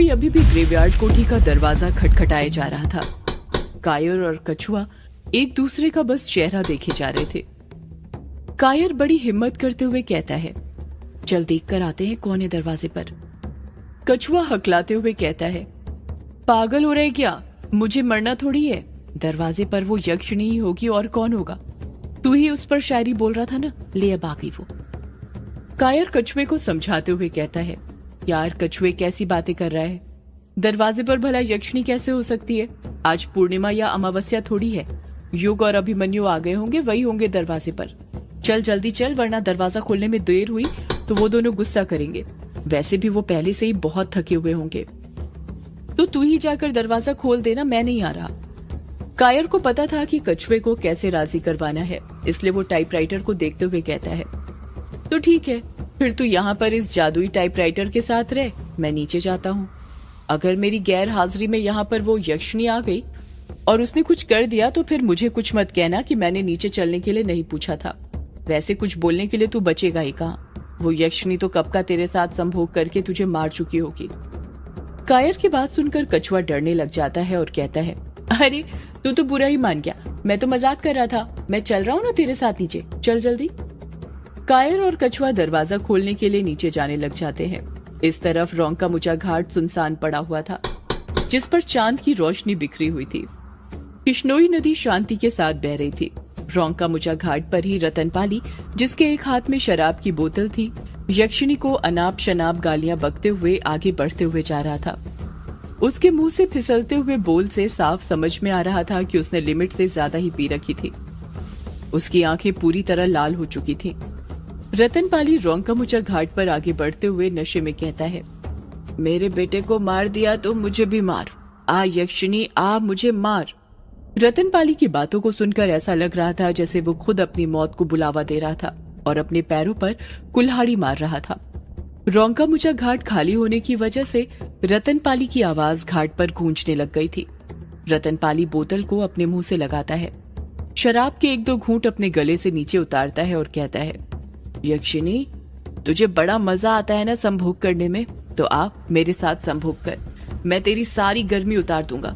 कोई अभी भी ग्रेवयार्ड कोठी का दरवाजा खटखटाए जा रहा था। कायर और कछुआ एक दूसरे का बस चेहरा देखे जा रहे थे। कायर बड़ी हिम्मत करते हुए कहता है, चल देख कर आते हैं कौन है दरवाजे पर। कछुआ हकलाते हुए कहता है, पागल हो रहे क्या, मुझे मरना थोड़ी है। दरवाजे पर वो यक्षिणी ही होगी और कौन होगा। तू ही उस पर शायरी बोल रहा था ना, ले अब आ गई वो। कायर कछुए को समझाते हुए कहता है, यार कछुए कैसी बातें कर रहा है, दरवाजे पर भला यक्षिणी कैसे हो सकती है। आज पूर्णिमा या अमावस्या थोड़ी है। युग और अभिमन्यु आ गए होंगे, वही होंगे दरवाजे पर। चल जल्दी चल, वरना दरवाजा खोलने में देर हुई तो वो दोनों गुस्सा करेंगे। वैसे भी वो पहले से ही बहुत थके हुए होंगे। तो तू ही जाकर दरवाजा खोल देना, मैं नहीं आ रहा। कायर को पता था कि कछुए को कैसे राजी करवाना है, इसलिए वो टाइपराइटर को देखते हुए कहता है, तो ठीक है, फिर तू यहाँ पर इस जादुई टाइपराइटर के साथ रह, मैं नीचे जाता हूँ। अगर मेरी गैर हाजिरी में यहाँ पर वो यक्षिणी आ गई और उसने कुछ कर दिया तो फिर मुझे कुछ मत कहना कि मैंने नीचे चलने के लिए नहीं पूछा था। वैसे कुछ बोलने के लिए तू बचेगा ही कहाँ। वो यक्षिणी तो कब का तेरे साथ संभोग करके तुझे मार चुकी होगी। कायर की बात सुनकर कछुआ डरने लग जाता है और कहता है, अरे तू तो बुरा ही मान गया, मैं तो मजाक कर रहा था। मैं चल रहा हूँ ना तेरे साथ नीचे, चल जल्दी। कायर और कछुआ दरवाजा खोलने के लिए नीचे जाने लग जाते हैं। इस तरफ रोंका-मुचा घाट सुनसान पड़ा हुआ था, जिस पर चांद की रोशनी बिखरी हुई थी। किश्नोई नदी शांति के साथ बह रही थी। रोंका-मुचा घाट पर ही रतनपाली, जिसके एक हाथ में शराब की बोतल थी, यक्षिणी को अनाप शनाप गालियां बकते हुए आगे बढ़ते हुए जा रहा था। उसके मुंह से फिसलते हुए बोल से साफ समझ में आ रहा था कि उसने लिमिट से ज्यादा ही पी रखी थी। उसकी आंखें पूरी तरह लाल हो चुकी थीं। रतनपाली रोंका-मुचा घाट पर आगे बढ़ते हुए नशे में कहता है, मेरे बेटे को मार दिया तो मुझे भी मार। आ यक्षिणी आ, मुझे मार। रतनपाली की बातों को सुनकर ऐसा लग रहा था जैसे वो खुद अपनी मौत को बुलावा दे रहा था और अपने पैरों पर कुल्हाड़ी मार रहा था। रोंका-मुचा घाट खाली होने की वजह से रतनपाली की आवाज घाट पर गूंजने लग गई थी। रतनपाली बोतल को अपने मुंह से लगाता है, शराब के एक दो घूंट अपने गले से नीचे उतारता है और कहता है, यक्षिणी तुझे बड़ा मजा आता है ना संभोग करने में, तो आप मेरे साथ संभोग कर, मैं तेरी सारी गर्मी उतार दूंगा।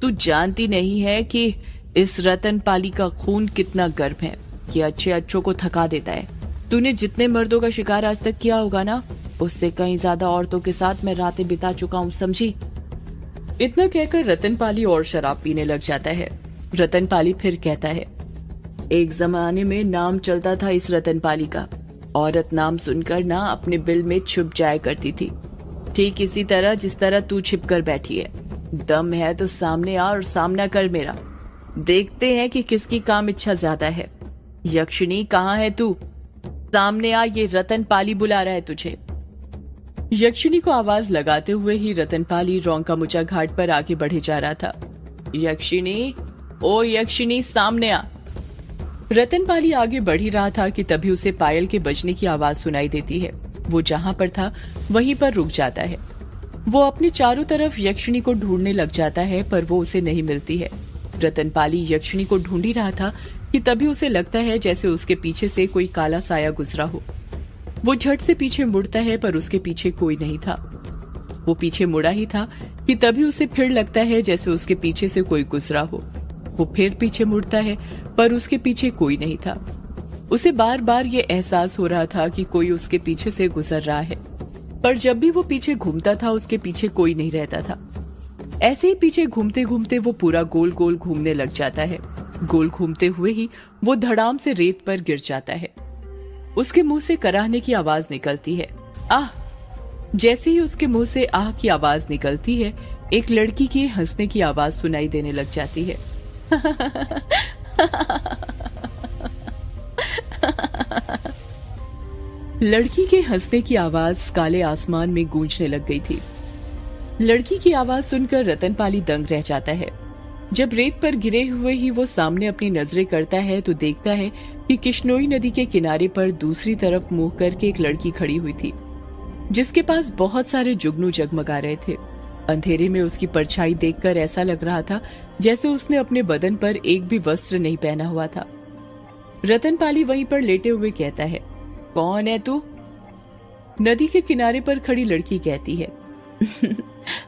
तू जानती नहीं है कि इस रतनपाली का खून कितना गर्म है, ये अच्छे अच्छों को थका देता है। तूने जितने मर्दों का शिकार आज तक किया होगा ना, उससे कहीं ज्यादा औरतों के साथ मैं रातें बिता चुका हूँ, समझी। इतना कहकर रतनपाली और शराब पीने लग जाता है। रतनपाली फिर कहता है, एक जमाने में नाम चलता था इस रतनपाली का। औरत नाम सुनकर ना अपने बिल में छुप जाया करती थी, ठीक इसी तरह जिस तरह तू छिप कर बैठी है। दम है तो सामने आ और सामना कर मेरा, देखते हैं कि किसकी काम इच्छा ज्यादा है। यक्षिणी कहाँ है तू, सामने आ, ये रतनपाली बुला रहा है तुझे। यक्षिणी को आवाज लगाते हुए ही रतनपाली रोंका-मुचा घाट पर आगे बढ़े जा रहा था। यक्षिणी, ओ यक्षिणी, सामने आ। रतनपाली आगे बढ़ ही रहा था कि तभी उसे पायल के बजने की आवाज सुनाई देती है। वो जहां पर था वहीं पर रुक जाता है। वो अपने चारों तरफ यक्षिणी को ढूंढने लग जाता है, पर वो उसे नहीं मिलती है। रतनपाली यक्षिणी को ढूंढ ही रहा था कि तभी उसे लगता है जैसे उसके पीछे से कोई काला साया गुजरा हो। वो झट से पीछे मुड़ता है, पर उसके पीछे कोई नहीं था। वो पीछे मुड़ा ही था कि तभी उसे फिर लगता है जैसे उसके पीछे से कोई गुजरा हो। वो फिर पीछे मुड़ता है, पर उसके पीछे कोई नहीं था। उसे बार बार ये एहसास हो रहा था कि कोई उसके पीछे से गुजर रहा है, पर जब भी वो पीछे घूमता था उसके पीछे कोई नहीं रहता था। ऐसे ही पीछे घूमते घूमते वो पूरा गोल गोल घूमने लग जाता है। गोल घूमते हुए ही वो धड़ाम से रेत पर गिर जाता है। उसके मुंह से कराहने की आवाज निकलती है, आह। जैसे ही उसके मुंह से आह की आवाज निकलती है, एक लड़की के हंसने की आवाज सुनाई देने लग जाती है। लड़की के हंसने की आवाज काले आसमान में गूंजने लग गई थी। लड़की की आवाज सुनकर रतनपाली दंग रह जाता है। जब रेत पर गिरे हुए ही वो सामने अपनी नजरें करता है तो देखता है कि किश्नोई नदी के किनारे पर दूसरी तरफ मुंह करके एक लड़की खड़ी हुई थी, जिसके पास बहुत सारे जुगनू जगमगा रहे थे। अंधेरे में उसकी परछाई देखकर ऐसा लग रहा था जैसे उसने अपने बदन पर एक भी वस्त्र नहीं पहना हुआ था। रतनपाली वहीं पर लेटे हुए कहता है, कौन है तू? नदी के किनारे पर खड़ी लड़की कहती है,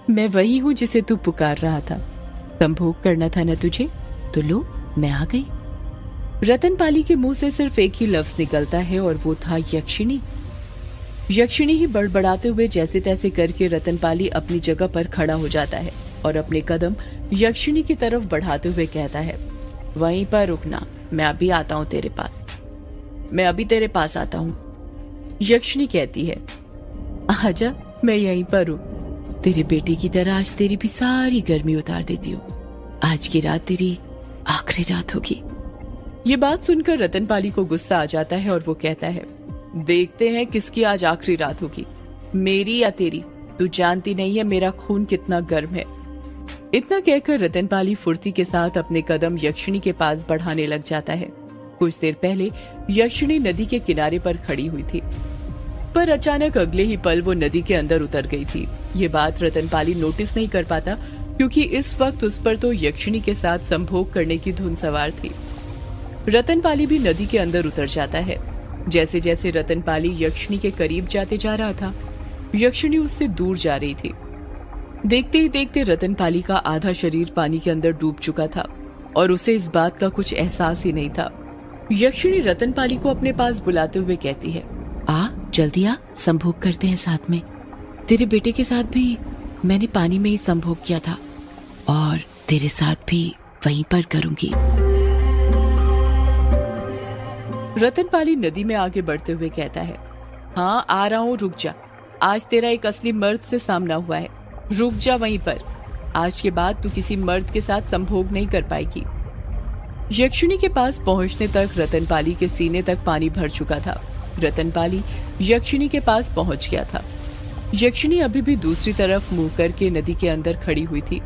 मैं वही हूँ जिसे तू पुकार रहा था। संभोग करना था ना तुझे, तो लो मैं आ गई। रतनपाली के मुंह से सिर्फ एक ही लफ्ज निकलता है और वो था यक्षिणी। यक्षिणी ही बड़बड़ाते हुए जैसे तैसे करके रतनपाली अपनी जगह पर खड़ा हो जाता है और अपने कदम यक्षिणी की तरफ बढ़ाते हुए कहता है, वहीं पर रुकना, मैं अभी आता हूँ तेरे पास, मैं अभी तेरे पास आता हूँ। यक्षिणी कहती है, आजा, मैं यहीं पर हूँ। तेरे बेटे की तरह आज तेरी भी सारी गर्मी उतार देती हूँ। आज की रात तेरी आखिरी रात होगी। ये बात सुनकर रतनपाली को गुस्सा आ जाता है और वो कहता है, देखते हैं किसकी आज आखिरी रात होगी, मेरी या तेरी। तू जानती नहीं है मेरा खून कितना गर्म है। इतना कहकर रतनपाली फुर्ती के साथ अपने कदम यक्षिणी के पास बढ़ाने लग जाता है। कुछ देर पहले यक्षिणी नदी के किनारे पर खड़ी हुई थी, पर अचानक अगले ही पल वो नदी के अंदर उतर गई थी। ये बात रतनपाली नोटिस नहीं कर पाता, क्योंकि इस वक्त उस पर तो यक्षिणी के साथ संभोग करने की धुन सवार थी। रतनपाली भी नदी के अंदर उतर जाता है। जैसे जैसे रतनपाली यक्षिणी के करीब जाते जा रहा था, यक्षिणी उससे दूर जा रही थी। देखते ही देखते रतनपाली का आधा शरीर पानी के अंदर डूब चुका था और उसे इस बात का कुछ एहसास ही नहीं था। यक्षिणी रतनपाली को अपने पास बुलाते हुए कहती है, आ जल्दी आ, संभोग करते हैं साथ में। तेरे बेटे के साथ भी मैंने पानी में ही संभोग किया था और तेरे साथ भी वहीं पर करूंगी। रतनपाली नदी में आगे बढ़ते हुए कहता है, हाँ आ रहा हूँ, रुक जा। आज तेरा एक असली मर्द से सामना हुआ है, रुक जा वहीं पर। आज के बाद तू किसी मर्द के साथ संभोग नहीं कर पाएगी। यक्षिणी के पास पहुंचने तक रतनपाली के सीने तक पानी भर चुका था। रतनपाली यक्षिणी के पास पहुंच गया था। यक्षिणी अभी भी दूसरी तरफ मुंह करके नदी के अंदर खड़ी हुई थी।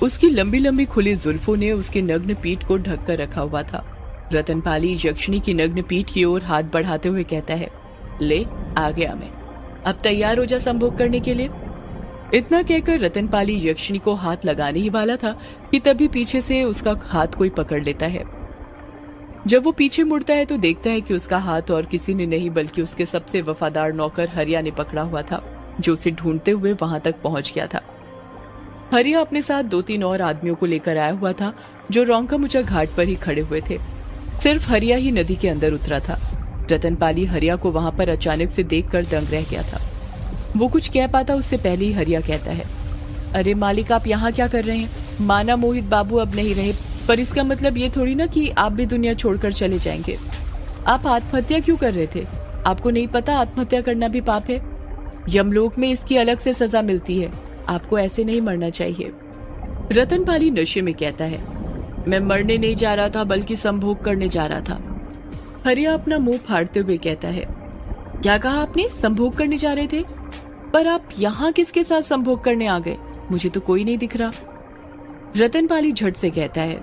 उसकी लंबी लंबी खुली जुल्फों ने उसके नग्न पीठ को ढक कर रखा हुआ था। रतनपाली यक्षिणी की नग्न पीठ की ओर हाथ बढ़ाते हुए कहता है, ले आ गया मैं, अब तैयार हो जा संभोग करने के लिए। इतना कहकर रतनपाली यक्षिणी को हाथ लगाने ही वाला था कि तभी पीछे से उसका हाथ कोई पकड़ लेता है। जब वो पीछे मुड़ता है तो देखता है कि उसका हाथ और किसी ने नहीं बल्कि उसके सबसे वफादार नौकर हरिया ने पकड़ा हुआ था, जो उसे ढूंढते हुए वहां तक पहुंच गया था। हरिया अपने साथ 2-3 और आदमियों को लेकर आया हुआ था, जो रोंका-मुचा घाट पर ही खड़े हुए थे। सिर्फ हरिया ही नदी के अंदर उतरा था। रतनपाली हरिया को वहां पर अचानक से देखकर दंग रह गया था। वो कुछ कह पाता उससे पहले ही हरिया कहता है, अरे मालिक, आप यहाँ क्या कर रहे हैं? माना मोहित बाबू अब नहीं रहे, पर इसका मतलब ये थोड़ी ना कि आप भी दुनिया छोड़कर चले जाएंगे। आप आत्महत्या क्यों कर रहे थे? आपको नहीं पता आत्महत्या करना भी पाप है? यमलोक में इसकी अलग से सजा मिलती है। आपको ऐसे नहीं मरना चाहिए। रतनपाली नशे में कहता है, मैं मरने नहीं जा रहा था बल्कि संभोग करने जा रहा था। हरिया अपना मुंह फाड़ते हुए कहता है, क्या कहा आपने? संभोग करने जा रहे थे? पर आप यहाँ किसके साथ संभोग करने आ गए? मुझे तो कोई नहीं दिख रहा। रतनपाली झट से कहता है,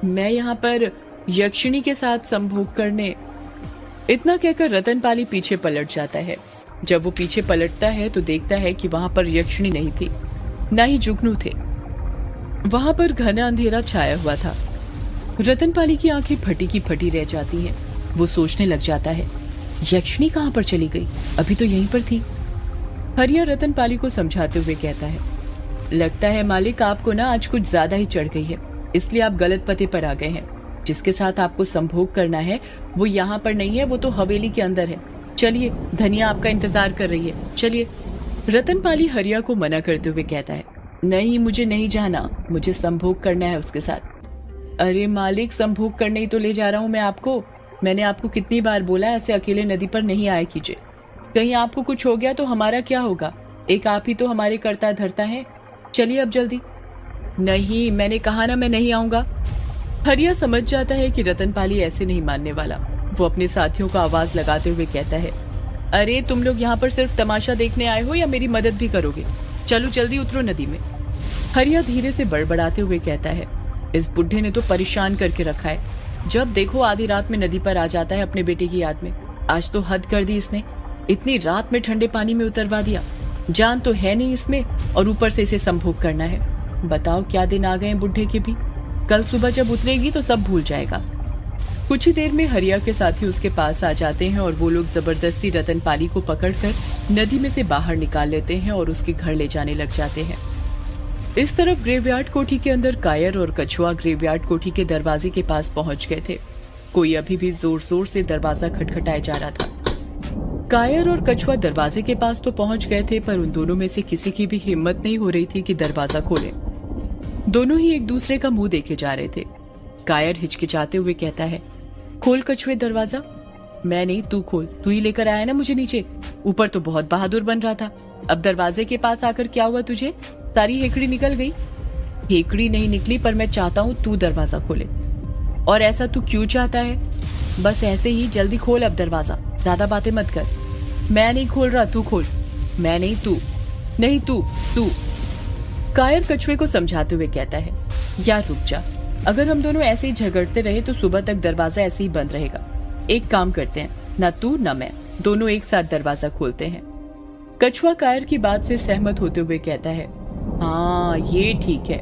मैं यहाँ पर यक्षिणी के साथ संभोग करने। इतना कहकर रतनपाली पीछे पलट जाता है। जब वो पीछे पलटता है तो देखता है कि वहां पर यक्षिणी नहीं थी, ना ही जुगनू थे। वहां पर घना अंधेरा छाया हुआ था। रतनपाली की आंखें फटी की फटी रह जाती हैं। वो सोचने लग जाता है, यक्षिणी कहां पर चली गई? अभी तो यहीं पर थी। हरिया रतनपाली को समझाते हुए कहता है, लगता है मालिक आपको ना आज कुछ ज्यादा ही चढ़ गई है, इसलिए आप गलत पते पर आ गए हैं। जिसके साथ आपको संभोग करना है वो यहाँ पर नहीं है, वो तो हवेली के अंदर है। चलिए, धनिया आपका इंतजार कर रही है, चलिए। रतनपाली हरिया को मना करते हुए कहता है, नहीं, मुझे नहीं जाना, मुझे संभोग करना है उसके साथ। अरे मालिक, संभोग करने ही तो ले जा रहा हूँ मैं आपको। मैंने आपको कितनी बार बोला ऐसे अकेले नदी पर नहीं आया कीजिए। कहीं आपको कुछ हो गया तो हमारा क्या होगा? एक आप ही तो हमारे करता धरता है। चलिए अब जल्दी। नहीं, मैंने कहा ना, मैं नहीं आऊंगा। हरिया समझ जाता है कि रतनपाली ऐसे नहीं मानने वाला। वो अपने साथियों को आवाज लगाते हुए कहता है, अरे तुम लोग यहाँ पर सिर्फ तमाशा देखने आए हो या मेरी मदद भी करोगे? चलो जल्दी उतरो नदी में। हरिया धीरे से बड़बड़ाते हुए कहता है, इस बुढ़े ने तो परेशान करके रखा है। जब देखो आधी रात में नदी पर आ जाता है अपने बेटे की याद में। आज तो हद कर दी इसने, इतनी रात में ठंडे पानी में उतरवा दिया। जान तो है नहीं इसमें और ऊपर से इसे संभोग करना है। बताओ क्या दिन आ गए बुढ़े के भी। कल सुबह जब उतरेगी तो सब भूल जाएगा। कुछ ही देर में हरिया के साथी उसके पास आ जाते हैं और वो लोग जबरदस्ती रतनपाली को पकड़कर नदी में से बाहर निकाल लेते हैं और उसके घर ले जाने लग जाते हैं। इस तरफ ग्रेवयार्ड कोठी के अंदर कायर और कछुआ ग्रेवयार्ड कोठी के दरवाजे के पास पहुंच गए थे। कोई अभी भी जोर जोर से दरवाजा खटखटाया जा रहा था। कायर और कछुआ दरवाजे के पास तो पहुंच गए थे, पर उन दोनों में से किसी की भी हिम्मत नहीं हो रही थी कि दरवाजा खोले। दोनों ही एक दूसरे का मुंह देखे जा रहे थे। कायर हिचकिचाते हुए कहता है, खोल कछुए दरवाजा। मैं नहीं, तू खोल, तू ही लेकर आया ना मुझे नीचे। ऊपर तो बहुत बहादुर बन रहा था, अब दरवाजे के पास आकर क्या हुआ तुझे? तारी हेकड़ी निकल गई? हेकड़ी नहीं निकली, पर मैं चाहता हूँ तू दरवाजा खोले। और ऐसा तू क्यों चाहता है? बस ऐसे ही, जल्दी खोल अब दरवाजा, ज्यादा बातें मत कर। मैं नहीं खोल रहा, तू खोल। मैं नहीं, तू नहीं, तू। कायर कछुए को समझाते हुए कहता है, यार रुक जा, अगर हम दोनों ऐसे ही झगड़ते रहे तो सुबह तक दरवाजा ऐसे ही बंद रहेगा। एक काम करते हैं, ना तू ना मैं, दोनों एक साथ दरवाजा खोलते हैं। कछुआ कायर की बात से सहमत होते हुए कहता है, हाँ ये ठीक है।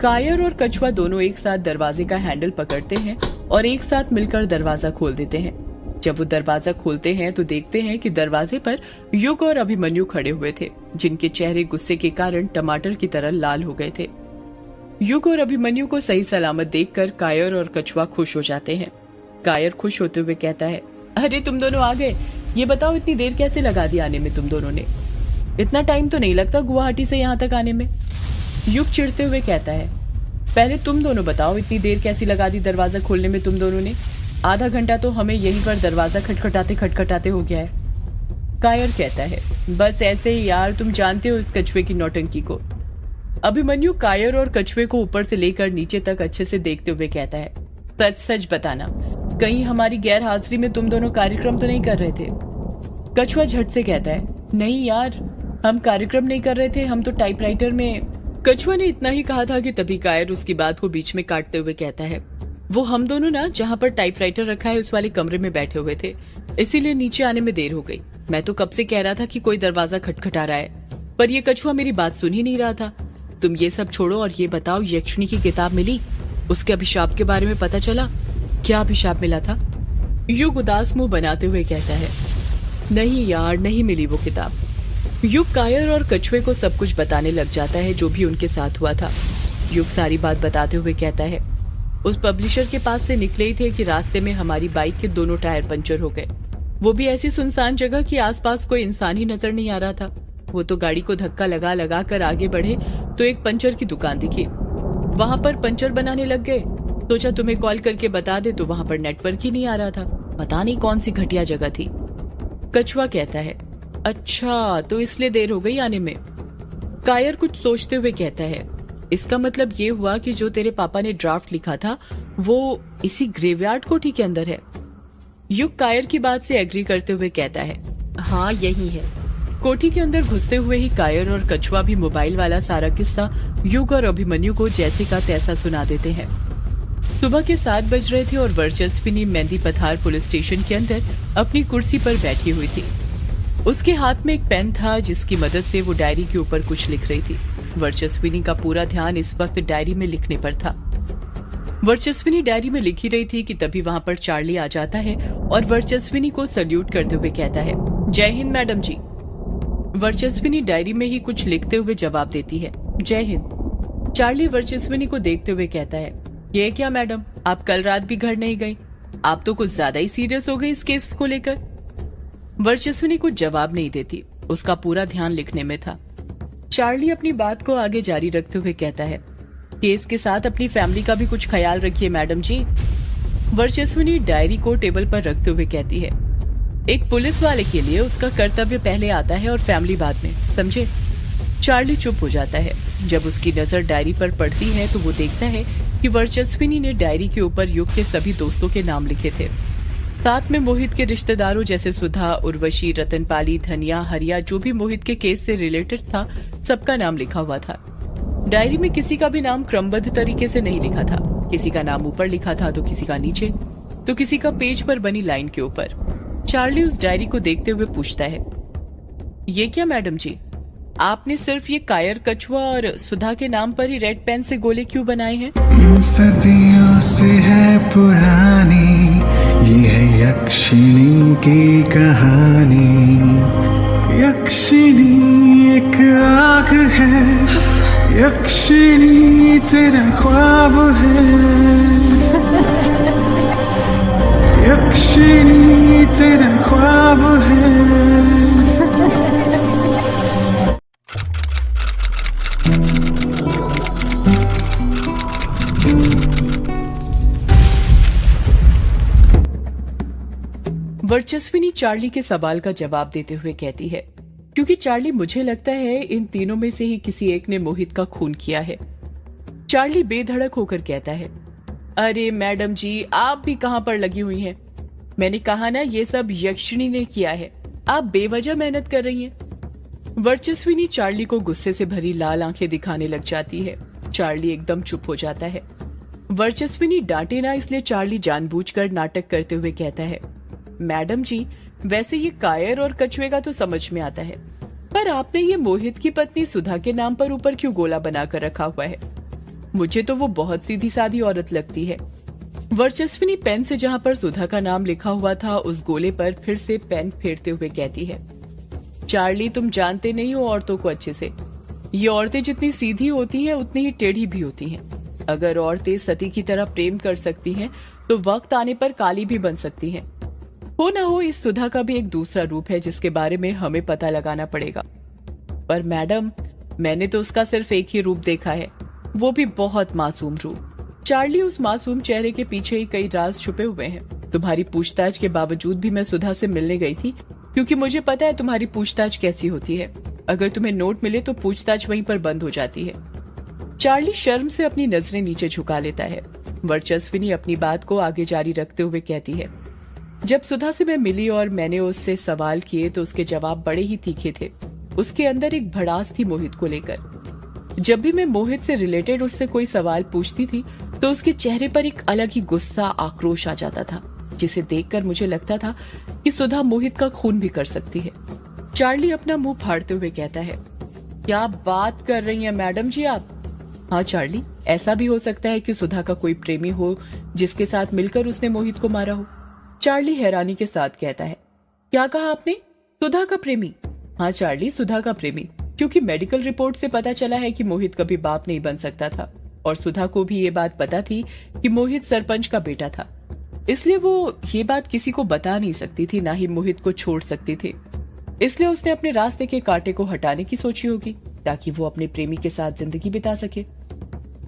कायर और कछुआ दोनों एक साथ दरवाजे का हैंडल पकड़ते हैं और एक साथ मिलकर दरवाजा खोल देते हैं। जब वो दरवाजा खोलते हैं तो देखते हैं कि दरवाजे पर युग और अभिमन्यु खड़े हुए थे, जिनके चेहरे गुस्से के कारण टमाटर की तरह लाल हो गए थे। युग और अभिमन्यु को सही सलामत देखकर कायर और कछुआ खुश हो जाते हैं। कायर खुश होते हुए कहता है, अरे तुम दोनों आ गए। ये बताओ इतनी देर कैसे लगा दी आने में तुम दोनों ने? इतना टाइम तो नहीं लगता गुवाहाटी से यहाँ तक आने में। युग चिढ़ते हुए कहता है, पहले तुम दोनों बताओ इतनी देर कैसी लगा दी दरवाजा खोलने में तुम दोनों ने? आधा घंटा तो हमें यहीं पर दरवाजा खटखटाते हो गया है। कायर कहता है, बस ऐसे ही यार, तुम जानते हो इस कछुए की नौटंकी को। अभिमन्यु कायर और कछुए को ऊपर से लेकर नीचे तक अच्छे से देखते हुए कहता है, सच सच बताना, कहीं हमारी गैर हाजिरी में तुम दोनों कार्यक्रम तो नहीं कर रहे थे? कछुआ झट से कहता है, नहीं यार, हम कार्यक्रम नहीं कर रहे थे, हम तो टाइपराइटर में। कछुआ ने इतना ही कहा था कि तभी कायर उसकी बात को बीच में काटते हुए कहता है, वो हम दोनों ना जहाँ पर टाइपराइटर रखा है उस वाले कमरे में बैठे हुए थे, इसीलिए नीचे आने में देर हो गई। मैं तो कब से कह रहा था कि कोई दरवाजा खटखटा रहा है, पर ये कछुआ मेरी बात सुन ही नहीं रहा था। तुम ये सब छोड़ो और ये बताओ, यक्षिणी की किताब मिली? उसके अभिशाप के बारे में पता चला? क्या अभिशाप मिला था? युग उदास मुंह बनाते हुए कहता है, नहीं यार, नहीं मिली वो किताब। युग कायर और कछुए को सब कुछ बताने लग जाता है जो भी उनके साथ हुआ था। युग सारी बात बताते हुए कहता है, उस पब्लिशर के पास से निकले ही थे कि रास्ते में हमारी बाइक के दोनों टायर पंचर हो गए, वो भी ऐसी सुनसान जगह कि आसपास कोई इंसान ही नजर नहीं आ रहा था। वो तो गाड़ी को धक्का लगा लगा कर आगे बढ़े तो एक पंचर की दुकान दिखी, वहां पर पंचर बनाने लग गए। सोचा तुम्हें कॉल करके बता दे, तो वहां पर नेटवर्क ही नहीं आ रहा था। पता नहीं कौन सी घटिया जगह थी। कछुआ कहता है, अच्छा तो इसलिए देर हो गई आने में। कायर कुछ सोचते हुए कहता है, इसका मतलब ये हुआ कि जो तेरे पापा ने ड्राफ्ट लिखा था वो इसी ग्रेवयार्ड कोठी के अंदर है। युग कायर की बात से एग्री करते हुए कहता है, हाँ यही है। कोठी के अंदर घुसते हुए ही कायर और कछुआ भी मोबाइल वाला सारा किस्सा युग और अभिमन्यु को जैसे का तैसा सुना देते हैं। सुबह के 7 बज रहे थे और वर्चस्विनी मेहंदी पथार पुलिस स्टेशन के अंदर अपनी कुर्सी पर बैठी हुई थी। उसके हाथ में एक पेन था जिसकी मदद से वो डायरी के ऊपर कुछ लिख रही थी। वर्चस्विनी का पूरा ध्यान इस वक्त डायरी में लिखने पर था। वर्चस्विनी डायरी में लिख ही रही थी कि तभी वहां पर चार्ली आ जाता है और वर्चस्विनी को सल्यूट करते हुए कहता है, जय हिंद मैडम जी। वर्चस्विनी डायरी में ही कुछ लिखते हुए जवाब देती है, जय हिंद। चार्ली वर्चस्विनी को देखते हुए कहता है, ये क्या मैडम, आप कल रात भी घर नहीं गई? आप तो कुछ ज्यादा ही सीरियस हो गई इस केस को लेकर। वर्चस्विनी कुछ जवाब नहीं देती, उसका पूरा ध्यान लिखने में था। चार्ली अपनी बात को आगे जारी रखते हुए कहता है, केस के साथ अपनी फैमिली का भी कुछ ख्याल रखिए मैडम जी। वर्चस्विनी डायरी को टेबल पर रखते हुए कहती है, एक पुलिस वाले के लिए उसका कर्तव्य पहले आता है और फैमिली बाद में, समझे? चार्ली चुप हो जाता है। जब उसकी नजर डायरी पर पड़ती है तो वो देखता है कि वर्चस्विनी ने डायरी के ऊपर युग के सभी दोस्तों के नाम लिखे थे। साथ में मोहित के रिश्तेदारों जैसे सुधा, उर्वशी, रतनपाली, धनिया, हरिया, जो भी मोहित के केस से रिलेटेड था, सबका नाम लिखा हुआ था। डायरी में किसी का भी नाम क्रमबद्ध तरीके से नहीं लिखा था। किसी का नाम ऊपर लिखा था तो किसी का नीचे, तो किसी का पेज पर बनी लाइन के ऊपर। चार्ली उस डायरी को देखते हुए पूछता है, ये क्या मैडम जी, आपने सिर्फ ये कायर, कछुआ और सुधा के नाम पर ही रेड पेन से गोले क्यों बनाए हैं? सदियों से है पुरानी यक्षिणी की कहानी। यक्षिणी एक आग है, यक्षिणी तेरा ख्वाब है, यक्षिणी तेरा ख्वाब है। वर्चस्विनी चार्ली के सवाल का जवाब देते हुए कहती है, क्योंकि चार्ली मुझे लगता है इन तीनों में से ही किसी एक ने मोहित का खून किया है। चार्ली बेधड़क होकर कहता है, अरे मैडम जी, आप भी कहां पर लगी हुई हैं? मैंने कहा ना, ये सब यक्षिणी ने किया है। आप बेवजह मेहनत कर रही हैं। वर्चस्विनी चार्ली को गुस्से से भरी लाल आंखें दिखाने लग जाती है। चार्ली एकदम चुप हो जाता है। वर्चस्विनी डांटे ना, इसलिए चार्ली जानबूझकर नाटक करते हुए कहता है, मैडम जी, वैसे ये कायर और कछुए का तो समझ में आता है, पर आपने ये मोहित की पत्नी सुधा के नाम पर ऊपर क्यों गोला बनाकर रखा हुआ है? मुझे तो वो बहुत सीधी सादी औरत लगती है। वर्चस्विनी पेन से जहां पर सुधा का नाम लिखा हुआ था उस गोले पर फिर से पेन फेरते हुए कहती है, चार्ली, तुम जानते नहीं हो औरतों को अच्छे से। ये औरतें जितनी सीधी होती हैं उतनी ही टेढ़ी भी होती हैं। अगर औरतें सती की तरह प्रेम कर सकती हैं तो वक्त आने पर काली भी बन सकती हैं। हो ना हो, इस सुधा का भी एक दूसरा रूप है जिसके बारे में हमें पता लगाना पड़ेगा। पर मैडम, मैंने तो उसका सिर्फ एक ही रूप देखा है, वो भी बहुत मासूम रूप। चार्ली, उस मासूम चेहरे के पीछे ही कई राज छुपे हुए हैं। तुम्हारी पूछताछ के बावजूद भी मैं सुधा से मिलने गई थी, क्योंकि मुझे पता है तुम्हारी पूछताछ कैसी होती है। अगर तुम्हें नोट मिले तो पूछताछ वहीं पर बंद हो जाती है। चार्ली शर्म से अपनी नजरें नीचे झुका लेता है। वर्चस्विनी अपनी बात को आगे जारी रखते हुए कहती है, जब सुधा से मैं मिली और मैंने उससे सवाल किए तो उसके जवाब बड़े ही तीखे थे। उसके अंदर एक भड़ास थी मोहित को लेकर। जब भी मैं मोहित से रिलेटेड उससे कोई सवाल पूछती थी तो उसके चेहरे पर एक अलग ही गुस्सा, आक्रोश आ जाता था, जिसे देखकर मुझे लगता था कि सुधा मोहित का खून भी कर सकती है। चार्ली अपना मुंह फाड़ते हुए कहता है, क्या बात कर रही हैं मैडम जी आप? हाँ चार्ली, ऐसा भी हो सकता है कि सुधा का कोई प्रेमी हो जिसके साथ मिलकर उसने मोहित को मारा हो। चार्ली हैरानी के साथ कहता है, क्या कहा आपने? सुधा का प्रेमी? हाँ चार्ली, सुधा का प्रेमी, क्योंकि मेडिकल रिपोर्ट से पता चला है कि मोहित कभी बाप नहीं बन सकता था और सुधा को भी ये बात पता थी कि मोहित सरपंच का बेटा था। इसलिए वो ये बात किसी को बता नहीं सकती थी, ना ही मोहित को छोड़ सकती थी। इसलिए उसने अपने रास्ते के कांटे को हटाने की सोची होगी ताकि वो अपने प्रेमी के साथ जिंदगी बिता सके।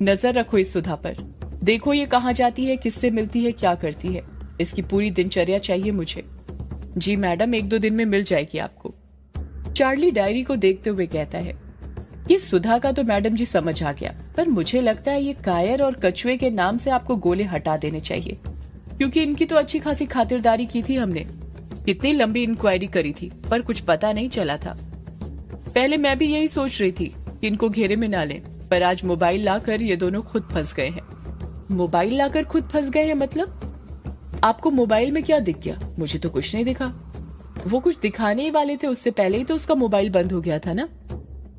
नजर रखो इस सुधा पर, देखो ये कहाँ जाती है, किससे मिलती है, क्या करती है। इसकी पूरी दिनचर्या चाहिए मुझे। जी मैडम, 1-2 दिन में मिल जाएगी आपको। चार्ली डायरी को देखते हुए कहता है, ये सुधा का तो मैडम जी समझ आ गया, पर मुझे लगता है ये कायर और कछुए के नाम से आपको गोले हटा देने चाहिए, क्योंकि इनकी तो अच्छी खासी खातिरदारी की थी हमने। कितनी लंबी इंक्वायरी करी थी पर कुछ पता नहीं चला था। पहले मैं भी यही सोच रही थी कि इनको घेरे में ना लें, पर आज मोबाइल लाकर ये दोनों खुद फंस गए हैं। मोबाइल लाकर खुद फंस गए हैं मतलब? आपको मोबाइल में क्या दिख गया? मुझे तो कुछ नहीं दिखा। वो कुछ दिखाने ही वाले थे, उससे पहले ही तो उसका मोबाइल बंद हो गया था ना।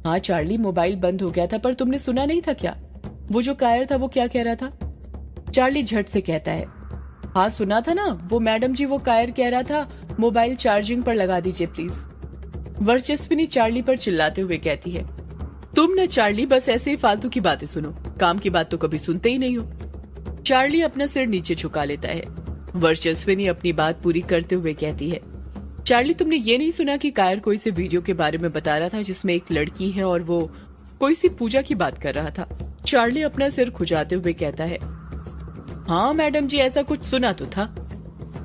हाँ चार्ली, मोबाइल बंद हो गया था, पर तुमने सुना नहीं था क्या? वो जो कायर था वो क्या कह रहा था? चार्ली झट से कहता है, हाँ सुना था ना, वो मैडम जी, वो कायर कह रहा था मोबाइल चार्जिंग पर लगा दीजिए प्लीज। वर्चस्विनी चार्ली पर चिल्लाते हुए कहती है, तुम न चार्ली बस ऐसे ही फालतू की बातें सुनो, काम की बात तो कभी सुनते ही नहीं हो। चार्ली अपना सिर नीचे झुका लेता है। वर्चस्विनी अपनी बात पूरी करते हुए कहती है, चार्ली, तुमने ये नहीं सुना कि कायर कोई से वीडियो के बारे में बता रहा था जिसमें एक लड़की है और वो कोई सी पूजा की बात कर रहा था? चार्ली अपना सिर खुजाते हुए कहता है, हाँ मैडम जी, ऐसा कुछ सुना तो था।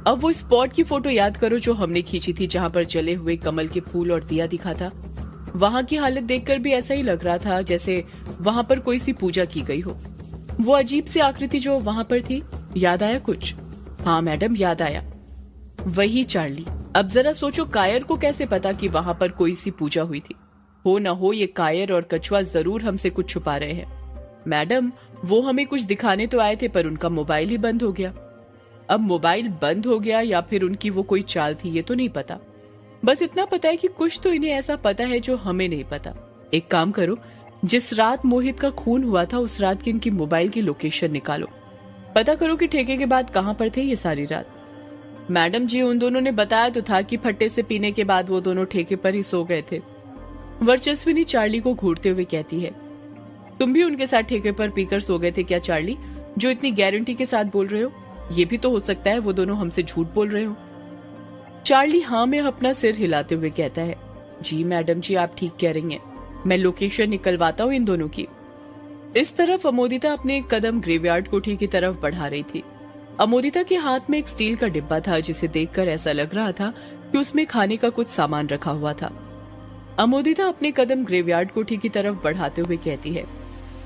अब वो स्पॉट की फोटो याद करो जो हमने खींची थी, जहाँ पर जले हुए कमल के फूल और दिया दिखा था। वहाँ की हालत देखकर भी ऐसा ही लग रहा था जैसे वहाँ पर कोई सी पूजा की गई हो। वो अजीब सी आकृति जो वहाँ पर थी, याद आया कुछ? हाँ मैडम, याद आया। वही चार्ली, अब जरा सोचो, कायर को कैसे पता कि वहाँ पर कोई सी पूजा हुई थी? हो ना हो ये कायर और कछुआ जरूर हमसे कुछ छुपा रहे हैं। मैडम, वो हमें कुछ दिखाने तो आए थे पर उनका मोबाइल ही बंद हो गया। अब मोबाइल बंद हो गया या फिर उनकी वो कोई चाल थी, ये तो नहीं पता। बस इतना पता है कि कुछ तो इन्हें ऐसा पता है जो हमें नहीं पता। एक काम करो, जिस रात मोहित का खून हुआ था उस रात की इनकी मोबाइल की लोकेशन निकालो, पता करो कि ठेके के बाद कहाँ पर थे ये सारी रात। मैडम जी, उन दोनों ने बताया तो था कि फट्टे से पीने के बाद वो दोनों ठेके पर ही सो गए थे। वर्चस्विनी चार्ली को घूरते हुए कहती है, तुम भी उनके साथ ठेके पर पीकर सो गए थे क्या चार्ली, जो इतनी गारंटी के साथ बोल रहे हो? ये भी तो हो सकता है वो दोनों हमसे झूठ बोल रहे हो। चार्ली हाँ में अपना सिर हिलाते हुए कहता है, जी मैडम जी, आप ठीक कह रही हैं, मैं लोकेशन निकलवाता हूँ इन दोनों की। इस तरफ अमोदिता अपने एक कदम ग्रेवयार्ड कोठी की तरफ बढ़ा रही थी। अमोदिता के हाथ में एक स्टील का डिब्बा था, जिसे देखकर ऐसा लग रहा था कि उसमें खाने का कुछ सामान रखा हुआ था। अमोदिता अपने कदम ग्रेवयार्ड कोठी की तरफ बढ़ाते हुए कहती है,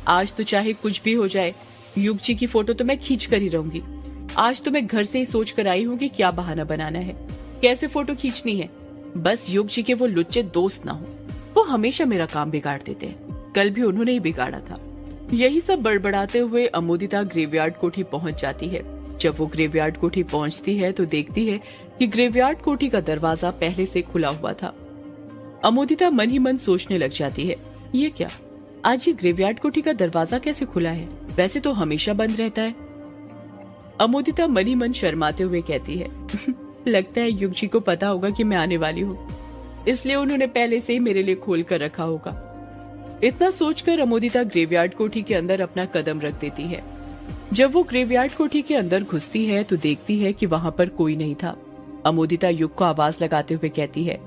आज तो चाहे कुछ भी हो जाए, युग जी की फोटो तो मैं खींच कर ही रहूंगी। आज तो मैं घर से ही सोच कर आई हूँ कि क्या बहाना बनाना है, कैसे फोटो खींचनी है। बस युग जी के वो लुच्चे दोस्त ना हो, वो हमेशा मेरा काम बिगाड़ देते हैं। कल भी उन्होंने ही बिगाड़ा था। यही सब बड़बड़ाते हुए अमोदिता ग्रेवयार्ड कोठी पहुंच जाती है। जब वो ग्रेवयार्ड कोठी पहुंचती है तो देखती है कि ग्रेवयार्ड कोठी का दरवाजा पहले से खुला हुआ था। अमोदिता मन ही मन सोचने लग जाती है, ये क्या, आज ये ग्रेवयार्ड कोठी का दरवाजा कैसे खुला है? वैसे तो हमेशा बंद रहता है। अमोदिता मन ही मन शर्माते हुए कहती है, लगता है युग जी को पता होगा कि मैं आने वाली हूँ, इसलिए उन्होंने पहले से ही मेरे लिए खोल कर रखा होगा। इतना सोचकर अमोदिता ग्रेवयार्ड कोठी के अंदर अपना कदम रख देती है। जब वो ग्रेवयार्ड कोठी के अंदर घुसती है तो देखती है कि वहां पर कोई नहीं था। अमोदिता युग को आवाज लगाते हुए कहती है,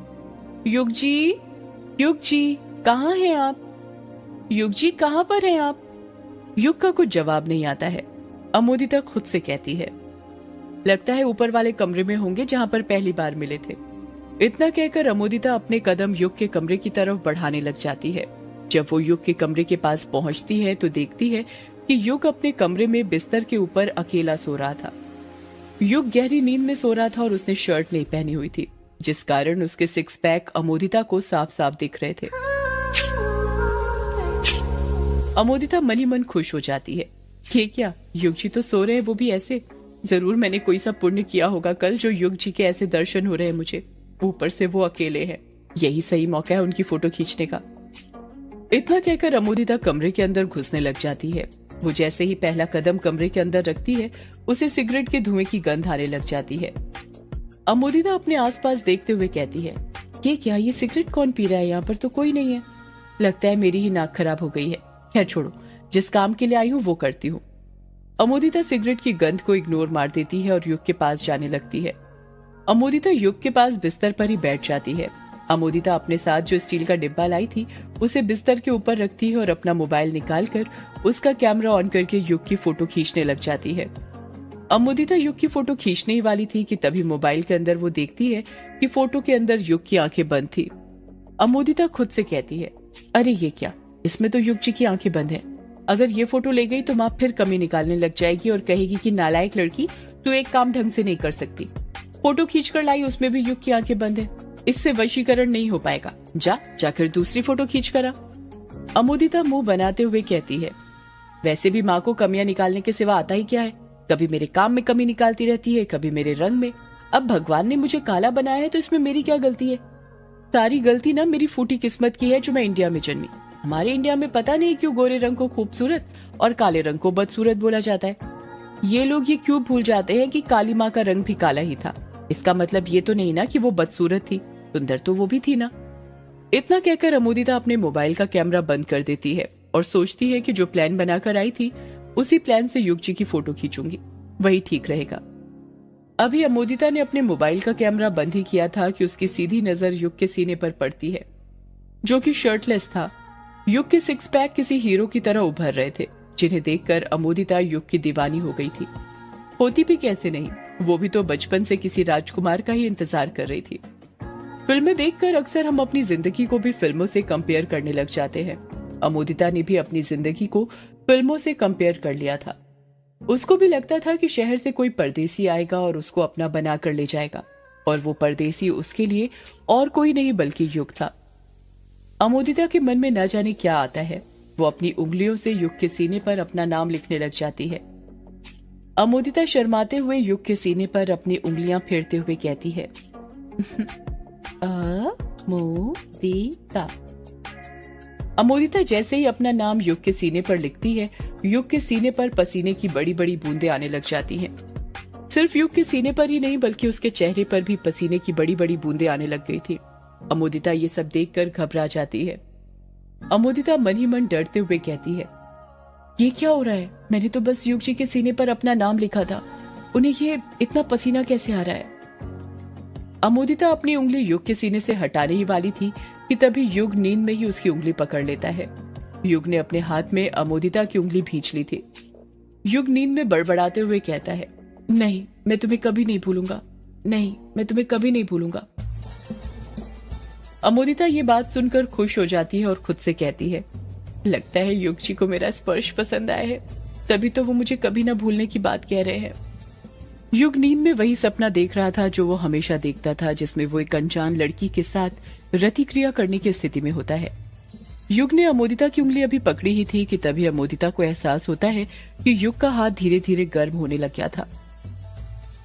युग जी कहाँ हैं आप? युग जी कहाँ पर हैं आप? युग का कुछ जवाब नहीं आता है। अमोदिता खुद से कहती है, लगता है ऊपर वाले कमरे में होंगे जहां पर पहली बार मिले थे। इतना कहकर अमोदिता अपने कदम युग के कमरे की तरफ बढ़ाने लग जाती है। जब वो युग के कमरे के पास पहुंचती है तो देखती है कि युग अपने कमरे में बिस्तर के ऊपर अकेला सो रहा था। युग गहरी नींद में सो रहा था और उसने शर्ट नहीं पहनी हुई थी, जिस कारण उसके सिक्स पैक अमोदिता को साफ साफ दिख रहे थे। अमोदिता मन ही मन खुश हो जाती है, ये क्या, युग जी तो सो रहे हैं, वो भी ऐसे। जरूर मैंने कोई सा पुण्य किया होगा कल, जो युग जी के ऐसे दर्शन हो रहे हैं मुझे। ऊपर से वो अकेले हैं, यही सही मौका है उनकी फोटो खींचने का। इतना कहकर अमोदिता कमरे के अंदर घुसने लग जाती है। वो जैसे ही पहला कदम कमरे के अंदर रखती है, उसे सिगरेट के धुएं की गंध आने लग जाती है। अमोदिता अपने आसपास देखते हुए कहती है, ये क्या, ये सिगरेट कौन पी रहा है? यहाँ पर तो कोई नहीं है। लगता है मेरी ही नाक खराब हो गई है। खैर छोड़ो, जिस काम के लिए आई हूँ वो करती हूँ। अमोदिता सिगरेट की गंध को इग्नोर मार देती है और युग के पास जाने लगती है। अमोदिता युग के पास बिस्तर पर ही बैठ जाती है। अमोदिता अपने साथ जो स्टील का डिब्बा लाई थी उसे बिस्तर के ऊपर रखती है और अपना मोबाइल निकालकर उसका कैमरा ऑन करके युग की फोटो खींचने लग जाती है। अमोदिता युग की फोटो खींचने ही वाली थी कि तभी मोबाइल के अंदर वो देखती है कि फोटो के अंदर युग की आंखें बंद थी। अमोदिता खुद से कहती है, अरे ये क्या, इसमें तो युग जी की आंखें बंद है। अगर ये फोटो ले गई तो माँ फिर कमी निकालने लग जाएगी और कहेगी कि नालायक लड़की, तू एक काम ढंग से नहीं कर सकती। फोटो खींच कर लाई, उसमें भी युग की आंखें बंद है, इससे वशीकरण नहीं हो पाएगा। जाकर दूसरी फोटो खींच कर आ। अमोदिता मुंह बनाते हुए कहती है, वैसे भी माँ को कमियां निकालने के सिवा आता ही क्या है? कभी मेरे काम में कमी निकालती रहती है, कभी मेरे रंग में। अब भगवान ने मुझे काला बनाया है तो इसमें मेरी क्या गलती है? सारी गलती ना मेरी फूटी किस्मत की है जो मैं इंडिया में जन्मी। हमारे इंडिया में पता नहीं क्यों गोरे रंग को खूबसूरत और काले रंग को बदसूरत बोला जाता है। ये लोग ये क्यों भूल जाते हैं कि काली माँ का रंग भी काला ही था। इसका मतलब ये तो नहीं ना कि वो बदसूरत थी, सुंदर तो वो भी थी ना। इतना कहकर अमोदिता अपने मोबाइल का कैमरा बंद कर देती है और सोचती है कि जो प्लान बनाकर आई थी उसी प्लान से युग जी की फोटो खींचूंगी, वही ठीक रहेगा। अभी अमोदिता ने अपने मोबाइल का कैमरा बंद ही किया था कि उसकी सीधी नजर युग के सीने पर पड़ती है, जो कि शर्टलेस था। युग के सिक्स पैक किसी हीरो की तरह उभर रहे थे, जिन्हें देखकर अमोदिता युग की दीवानी हो गई थी। होती भी कैसे नहीं, वो भी तो बचपन से किसी राजकुमार का ही इंतजार कर रही थी। फिल्में देखकर अक्सर हम अपनी जिंदगी को भी फिल्मों से कंपेयर करने लग जाते हैं। अमोदिता ने भी अपनी जिंदगी को फिल्मों से कंपेयर कर लिया था। उसको भी लगता था कि शहर से कोई परदेसी आएगा और उसको अपना बना कर ले जाएगा, और वो परदेसी उसके लिए और कोई नहीं बल्कि युग था। अमोदिता के मन में न जाने क्या आता है, वो अपनी उंगलियों से युग के सीने पर अपना नाम लिखने लग जाती है। अमोदिता शर्माते हुए युग के सीने पर अपनी उंगलियां फेरते हुए कहती है, अमोदिता। अमोदिता जैसे ही अपना नाम युग के सीने पर लिखती है, युग के सीने पर पसीने की बड़ी बड़ी बूंदें आने लग जाती हैं। सिर्फ युग के सीने पर ही नहीं बल्कि उसके चेहरे पर भी पसीने की बड़ी बड़ी बूंदें आने लग गई थी। अमोदिता ये सब देखकर घबरा जाती है। अमोदिता मन ही मन डरते हुए कहती है, ये क्या हो रहा है? मैंने तो बस युग जी के सीने पर अपना नाम लिखा था, उन्हें ये इतना पसीना कैसे आ रहा है? अमोदिता अपनी उंगली युग के सीने से हटाने ही वाली थी कि तभी युग नींद में ही उसकी उंगली पकड़ लेता है। युग ने अपने हाथ में अमोदिता की उंगली भींच ली थी। युग नींद में बड़बड़ाते हुए कहता है, नहीं, मैं तुम्हें कभी नहीं भूलूंगा, नहीं, मैं तुम्हें कभी नहीं भूलूंगा। अमोदिता ये बात सुनकर खुश हो जाती है और खुद से कहती है, लगता है युग जी को मेरा स्पर्श पसंद आया है, तभी तो वो मुझे कभी ना भूलने की बात कह रहे हैं। युग नींद में वही सपना देख रहा था जो वो हमेशा देखता था, जिसमें वो एक अनजान लड़की के साथ रतिक्रिया करने की स्थिति में होता है। युग ने अमोदिता की उंगली अभी पकड़ी ही थी कि तभी अमोदिता को एहसास होता है कि युग का हाथ धीरे धीरे गर्म होने लग गया था।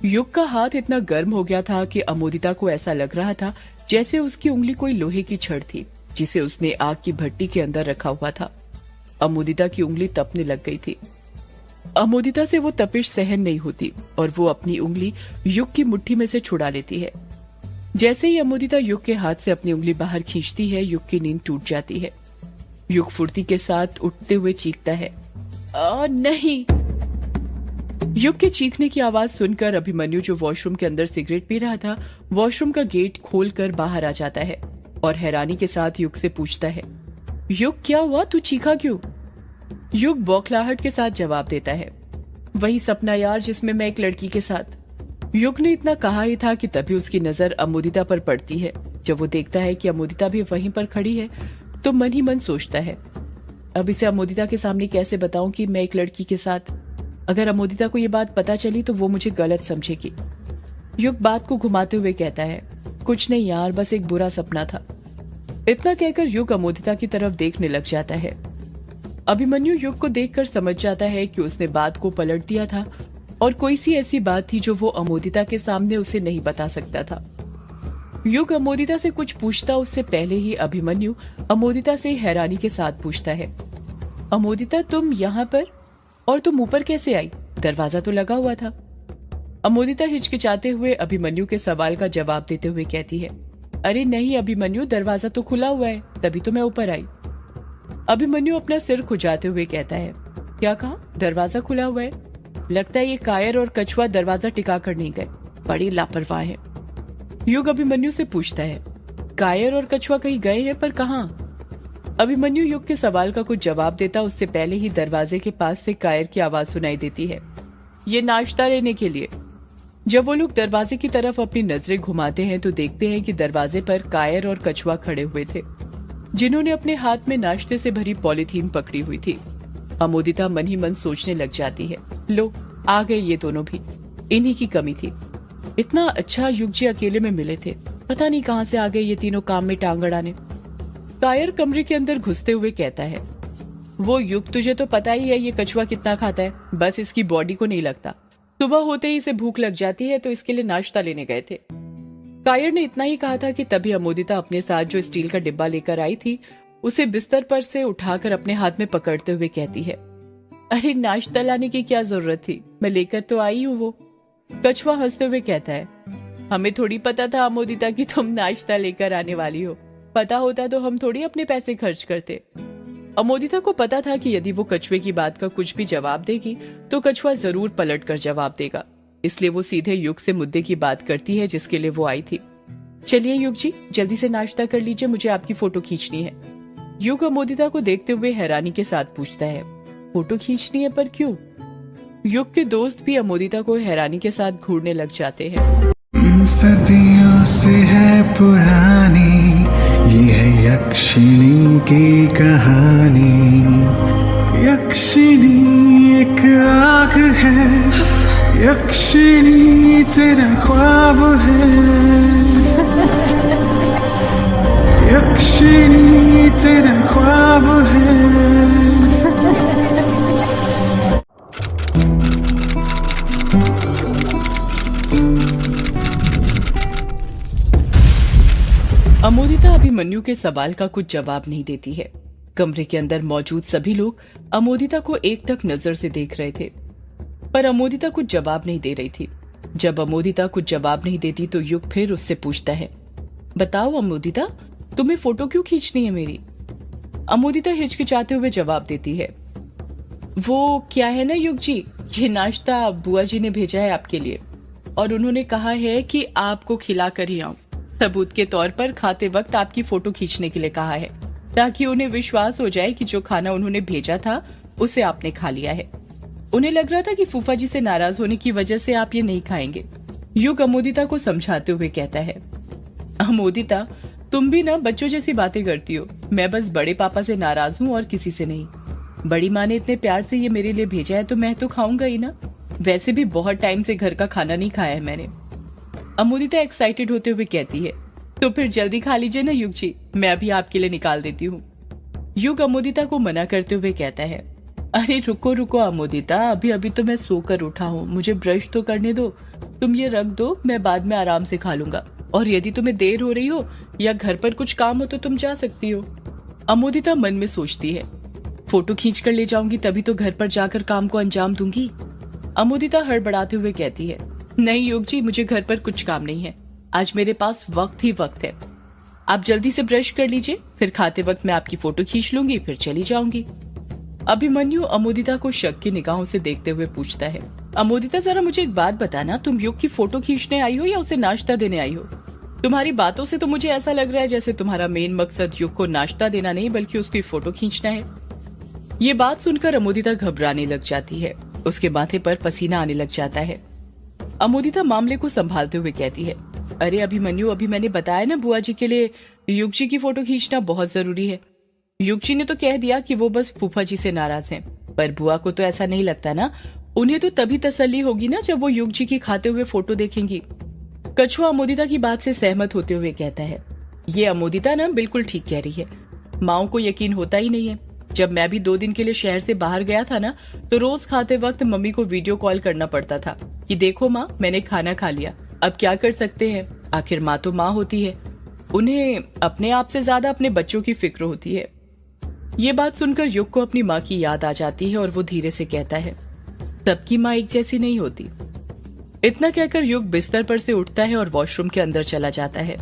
युग का हाथ इतना गर्म हो गया था कि अमोदिता को ऐसा लग रहा था जैसे उसकी उंगली कोई लोहे की छड़ थी जिसे उसने आग की भट्टी के अंदर रखा हुआ था। अमोदिता की उंगली तपने लग गई थी। अमोदिता से वो तपिश सहन नहीं होती और वो अपनी उंगली युग की मुट्ठी में से छुड़ा लेती है। जैसे ही अमोदिता युग के हाथ से अपनी उंगली बाहर खींचती है, युग की नींद टूट जाती है। युग फुर्ती के साथ उठते हुए चीखता है, नहीं। युग के चीखने की आवाज सुनकर अभिमन्यु, जो वॉशरूम के अंदर सिगरेट पी रहा था, वॉशरूम का गेट खोलकर बाहर आ जाता है और हैरानी के साथ युग से पूछता है, युग क्या हुआ, तू चीखा क्यों? युग बौखलाहट के साथ जवाब देता है, वही सपना यार जिसमें मैं एक लड़की के साथ। युग ने इतना कहा ही था कि तभी उसकी नजर अमोदिता पर पड़ती है। जब वो देखता है कि अमोदिता भी वहीं पर खड़ी है तो मन ही मन सोचता है, अब इसे अमोदिता के सामने कैसे बताऊं कि मैं एक लड़की के साथ? अगर अमोदिता को ये बात पता चली तो वो मुझे गलत समझेगी। युग बात को घुमाते हुए कहता है, कुछ नहीं यार, बस एक बुरा सपना था। इतना कहकर युग अमोदिता की तरफ देखने लग जाता है। अभिमन्यु युग को देखकर समझ जाता है कि उसने बात को पलट दिया था और कोई सी ऐसी बात थी जो वो अमोदिता के सामने उसे नहीं बता सकता था। युग अमोदिता से कुछ पूछता उससे पहले ही अभिमन्यु अमोदिता से हैरानी के साथ पूछता है, अमोदिता तुम यहाँ पर, और तुम ऊपर कैसे आई? दरवाजा तो लगा हुआ था। अमोदिता हिचकिचाते हुए अभिमन्यु के सवाल का जवाब देते हुए कहती है, अरे नहीं अभिमन्यु, दरवाजा तो खुला हुआ है, तभी तो मैं ऊपर आई। अभिमन्यु अपना सिर खुजाते हुए कहता है, क्या कहा? दरवाजा खुला हुआ है? लगता है ये कायर और कछुआ दरवाजा टिका कर नहीं गए, बड़ी लापरवाह है। युग अभिमन्यु से पूछता है, कायर और कछुआ कहीं गए हैं, पर कहाँ? अभिमन्यु युग के सवाल का कुछ जवाब देता उससे पहले ही दरवाजे के पास से कायर की आवाज सुनाई देती है, ये नाश्ता लेने के लिए। जब वो लोग दरवाजे की तरफ अपनी नजरें घुमाते हैं तो देखते हैं कि दरवाजे पर कायर और कछुआ खड़े हुए थे, जिन्होंने अपने हाथ में नाश्ते से भरी पॉलीथीन पकड़ी हुई थी। अमोदिता मन ही मन सोचने लग जाती है, लो आ गए ये दोनों भी, इन्हीं की कमी थी। इतना अच्छा युग जी अकेले में मिले थे, पता नहीं कहां से आ गए ये तीनों काम में टांग अड़ाने। कायर कमरे के अंदर घुसते हुए कहता है, वो युग तुझे तो पता ही है ये कछुआ कितना खाता है, बस इसकी बॉडी को नहीं लगता, सुबह होते ही इसे भूख लग जाती है तो इसके लिए नाश्ता लेने गए थे। कायर ने इतना ही कहा था कि तभी अमोदिता अपने साथ जो स्टील का डिब्बा लेकर आई थी उसे बिस्तर पर से उठाकर अपने हाथ में पकड़ते हुए कहती है, अरे नाश्ता लाने की क्या जरूरत थी, मैं लेकर तो आई हूँ वो। कछुआ हंसते हुए कहता है, हमें थोड़ी पता था अमोदिता कि तुम नाश्ता लेकर आने वाली हो, पता होता तो हम थोड़ी अपने पैसे खर्च करते। अमोदिता को पता था कि यदि वो कछुए की बात का कुछ भी जवाब देगी तो कछुआ जरूर पलट कर जवाब देगा, इसलिए वो सीधे युग से मुद्दे की बात करती है जिसके लिए वो आई थी। चलिए युग जी, जल्दी से नाश्ता कर लीजिए, मुझे आपकी फोटो खींचनी है। युग अमोदिता को देखते हुए हैरानी के साथ पूछता है, फोटो खींचनी है, पर क्यों? युग के दोस्त भी अमोदिता को हैरानी के साथ घूरने लग जाते हैं। सदियों से है पुरानी ये है यक्षिणी की कहानी। यक्षिणी एक आग है, यक्षिणी तेरा ख्वाब है, यक्षिणी तेरा ख्वाब है। अमोदिता अभिमन्यु के सवाल का कुछ जवाब नहीं देती है। कमरे के अंदर मौजूद सभी लोग अमोदिता को एकटक नजर से देख रहे थे, पर अमोदिता कुछ जवाब नहीं दे रही थी। जब अमोदिता कुछ जवाब नहीं देती तो युग फिर उससे पूछता है, बताओ अमोदिता, तुम्हें फोटो क्यों खींचनी है मेरी? अमोदिता हिचकिचाते हुए जवाब देती है, वो क्या है ना युग जी, ये नाश्ता बुआ जी ने भेजा है आपके लिए और उन्होंने कहा है कि आपको खिला कर ही आऊं। सबूत के तौर पर खाते वक्त आपकी फोटो खींचने के लिए कहा है, ताकि उन्हें विश्वास हो जाए कि जो खाना उन्होंने भेजा था उसे आपने खा लिया है। उन्हें लग रहा था कि फूफा जी से नाराज होने की वजह से आप ये नहीं खाएंगे। युग अमोदिता को समझाते हुए कहता है, अमोदिता, तुम भी ना बच्चों जैसी बातें करती हो। मैं बस बड़े पापा से नाराज हूँ और किसी से नहीं। बड़ी माँ ने इतने प्यार से ये मेरे लिए भेजा है तो मैं तो खाऊंगा ही ना। वैसे भी बहुत टाइम से घर का खाना नहीं खाया है मैंने। अमोदिता एक्साइटेड होते हुए कहती है, तो फिर जल्दी खा लीजिए ना युग जी, मैं अभी आपके लिए निकाल देती हूँ। युग अमोदिता को मना करते हुए कहता है, अरे रुको रुको अमोदिता, अभी अभी तो मैं सोकर उठा हूँ, मुझे ब्रश तो करने दो। तुम ये रख दो, मैं बाद में आराम से खा लूंगा। और यदि तुम्हें देर हो रही हो या घर पर कुछ काम हो तो तुम जा सकती हो। अमोदिता मन में सोचती है, फोटो खींच कर ले जाऊंगी तभी तो घर पर जाकर काम को अंजाम दूंगी। अमोदिता हड़बड़ाते हुए कहती है, नहीं युग जी, मुझे घर पर कुछ काम नहीं है, आज मेरे पास वक्त ही वक्त है। आप जल्दी से ब्रश कर लीजिए, फिर खाते वक्त मैं आपकी फोटो खींच लूंगी, फिर चली जाऊंगी। अभिमन्यु अमोदिता को शक की निगाहों से देखते हुए पूछता है, अमोदिता जरा मुझे एक बात बताना, तुम युग की फोटो खींचने आई हो या उसे नाश्ता देने आई हो? तुम्हारी बातों से तो मुझे ऐसा लग रहा है जैसे तुम्हारा मेन मकसद युग को नाश्ता देना नहीं बल्कि उसकी फोटो खींचना है। ये बात सुनकर अमोदिता घबराने लग जाती है, उसके माथे पर पसीना आने लग जाता है। अमोदिता मामले को संभालते हुए कहती है, अरे अभिमन्यु, अभी मैंने बताया ना बुआ जी के लिए युग जी की फोटो खींचना बहुत जरूरी है। युग जी ने तो कह दिया कि वो बस फूफा जी से नाराज हैं, पर बुआ को तो ऐसा नहीं लगता ना। उन्हें तो तभी तसल्ली होगी ना जब वो युग जी की खाते हुए फोटो देखेंगी। कछुआ अमोदिता की बात से सहमत होते हुए कहता है, ये अमोदिता ना बिल्कुल ठीक कह रही है। माओ को यकीन होता ही नहीं है। जब मैं भी 2 दिन के लिए शहर से बाहर गया था ना, तो रोज खाते वक्त मम्मी को वीडियो कॉल करना पड़ता था कि देखो माँ, मैंने खाना खा लिया। अब क्या कर सकते हैं, आखिर माँ तो माँ होती है। उन्हें अपने आप से ज्यादा अपने बच्चों की फिक्र होती है। ये बात सुनकर युग को अपनी माँ की याद आ जाती है और वो धीरे से कहता है, सबकी माँ एक जैसी नहीं होती। इतना कहकर युग बिस्तर पर से उठता है और वॉशरूम के अंदर चला जाता है।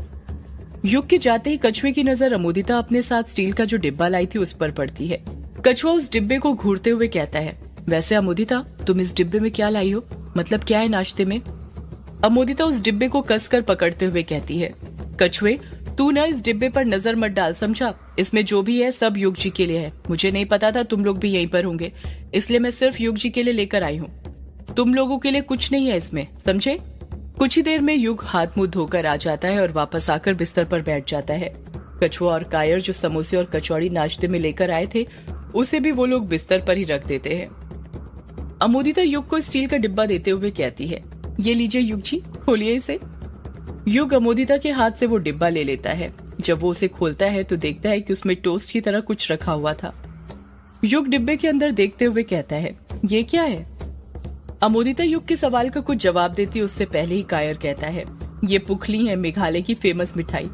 युग के जाते ही कछुए की नजर अमोदिता अपने साथ स्टील का जो डिब्बा लाई थी उस पर पड़ती है। कछुआ उस डिब्बे को घूरते हुए कहता है, वैसे अमोदिता, तुम इस डिब्बे में क्या लाई हो? मतलब क्या है नाश्ते में? अमोदिता उस डिब्बे को कसकर पकड़ते हुए कहती है, कछुए, तू ना इस डिब्बे पर नजर मत डाल, समझा? इसमें जो भी है सब युग जी के लिए है। मुझे नहीं पता था तुम लोग भी यहीं पर होंगे, इसलिए मैं सिर्फ युग जी के लिए लेकर आई हूँ। तुम लोगों के लिए कुछ नहीं है इसमें, समझे? कुछ ही देर में युग हाथ मुंह धोकर आ जाता है और वापस आकर बिस्तर पर बैठ जाता है। कछुआ और कायर जो समोसे और कचौड़ी नाश्ते में लेकर आए थे, उसे भी वो लोग बिस्तर पर ही रख देते हैं। अमोदिता युग को स्टील का डिब्बा देते हुए कहती है, ये लीजिए युग जी, खोलिए इसे। युग अमोदिता के हाथ से वो डिब्बा ले लेता है। जब वो उसे खोलता है तो देखता है कि उसमें टोस्ट की तरह कुछ रखा हुआ था। युग डिब्बे के अंदर देखते हुए कहता है, ये क्या है? अमोदिता युग के सवाल का कुछ जवाब देती उससे पहले ही कायर कहता है, ये पुखली है, मेघालय की फेमस मिठाई,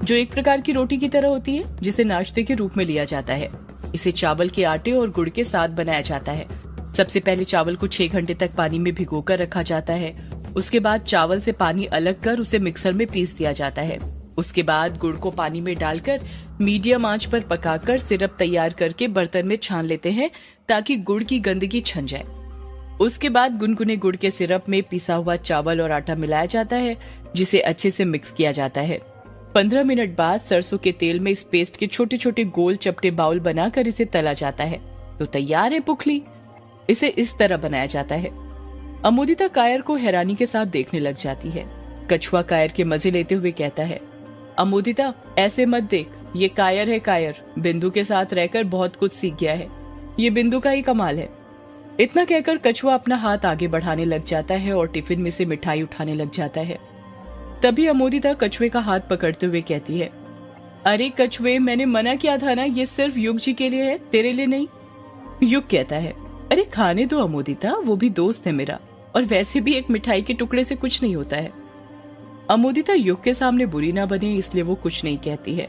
जो एक प्रकार की रोटी की तरह होती है, जिसे नाश्ते के रूप में लिया जाता है। इसे चावल के आटे और गुड़ के साथ बनाया जाता है। सबसे पहले चावल को 6 घंटे तक पानी में भिगोकर रखा जाता है। उसके बाद चावल से पानी अलग कर उसे मिक्सर में पीस दिया जाता है। उसके बाद गुड़ को पानी में डालकर मीडियम आंच पर पकाकर सिरप तैयार करके बर्तन में छान लेते हैं ताकि गुड़ की गंदगी छन जाए। उसके बाद गुनगुने गुड़ के सिरप में पिसा हुआ चावल और आटा मिलाया जाता है, जिसे अच्छे से मिक्स किया जाता है। 15 मिनट बाद सरसों के तेल में इस पेस्ट के छोटे छोटे गोल चपटे बाउल बनाकर इसे तला जाता है। तो तैयार है पुखली। इसे इस तरह बनाया जाता है। अमोदिता कायर को हैरानी के साथ देखने लग जाती है। कछुआ कायर के मजे लेते हुए कहता है, अमोदिता ऐसे मत देख, ये कायर है कायर, बिंदु के साथ रहकर बहुत कुछ सीख गया है। ये बिंदु का ही कमाल है। इतना कहकर कछुआ अपना हाथ आगे बढ़ाने लग जाता है और टिफिन में से मिठाई उठाने लग जाता है। तभी अमोदिता कछुए का हाथ पकड़ते हुए कहती है, अरे कछुए, मैंने मना किया था ना, ये सिर्फ युग जी के लिए है, तेरे लिए नहीं। युग कहता है, अरे खाने दो अमोदिता, वो भी दोस्त है मेरा, और वैसे भी एक मिठाई के टुकड़े से कुछ नहीं होता है। अमोदिता युग के सामने बुरी ना बने इसलिए वो कुछ नहीं कहती है।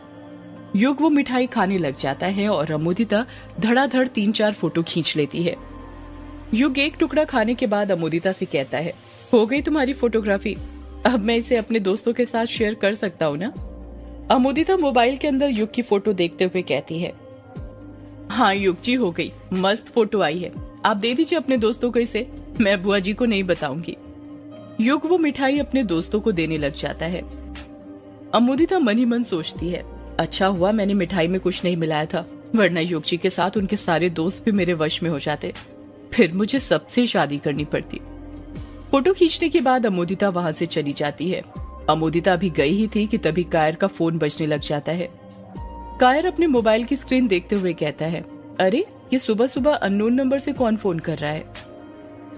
युग वो मिठाई खाने लग जाता है और अमोदिता धड़ाधड़ 3-4 फोटो खींच लेती है। युग एक टुकड़ा खाने के बाद अमोदिता से कहता है, हो गई तुम्हारी फोटोग्राफी? अब मैं इसे अपने दोस्तों के साथ शेयर कर सकता हूँ ना? अमोदिता मोबाइल के अंदर युग की फोटो देखते हुए कहती है। हाँ युग जी, हो गई, मस्त फोटो आई है। आप दे दीजिए अपने दोस्तों को इसे, मैं बुआ जी को नहीं बताऊंगी। युग वो मिठाई अपने दोस्तों को देने लग जाता है। अमोदिता मन ही मन सोचती है, अच्छा हुआ मैंने मिठाई में कुछ नहीं मिलाया था, वरना युग जी के साथ उनके सारे दोस्त भी मेरे वश में हो जाते, फिर मुझे सबसे शादी करनी पड़ती। फोटो खींचने के बाद अमोदिता वहां से चली जाती है। अमोदिता अभी गई ही थी कि तभी कायर का फोन बजने लग जाता है। कायर अपने मोबाइल की स्क्रीन देखते हुए कहता है, अरे ये सुबह सुबह अननोन नंबर से कौन फोन कर रहा है?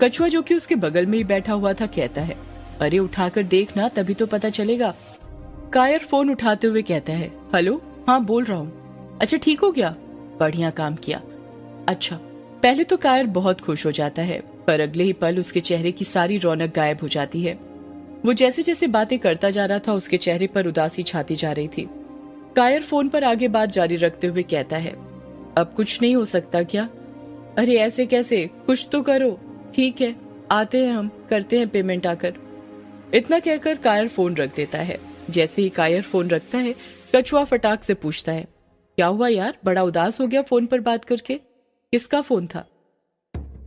कछुआ जो कि उसके बगल में ही बैठा हुआ था कहता है, अरे उठाकर देखना, तभी तो पता चलेगा। कायर फोन उठाते हुए कहता है, हेलो, हाँ बोल रहा हूँ। अच्छा ठीक हो गया? बढ़िया काम किया। अच्छा। पहले तो कायर बहुत खुश हो जाता है, पर अगले ही पल उसके चेहरे की सारी रौनक गायब हो जाती है। वो जैसे जैसे बातें करता जा रहा था उसके चेहरे पर उदासी छाती जा रही थी। कायर फोन पर आगे बात जारी रखते हुए कहता है, अब कुछ नहीं हो सकता क्या? अरे ऐसे कैसे, कुछ तो करो। ठीक है, आते हैं, हम करते हैं पेमेंट आकर। इतना कहकर कायर फोन रख देता है। जैसे ही कायर फोन रखता है, कछुआ फटाक से पूछता है, क्या हुआ यार, बड़ा उदास हो गया फोन पर बात करके? किसका फोन था?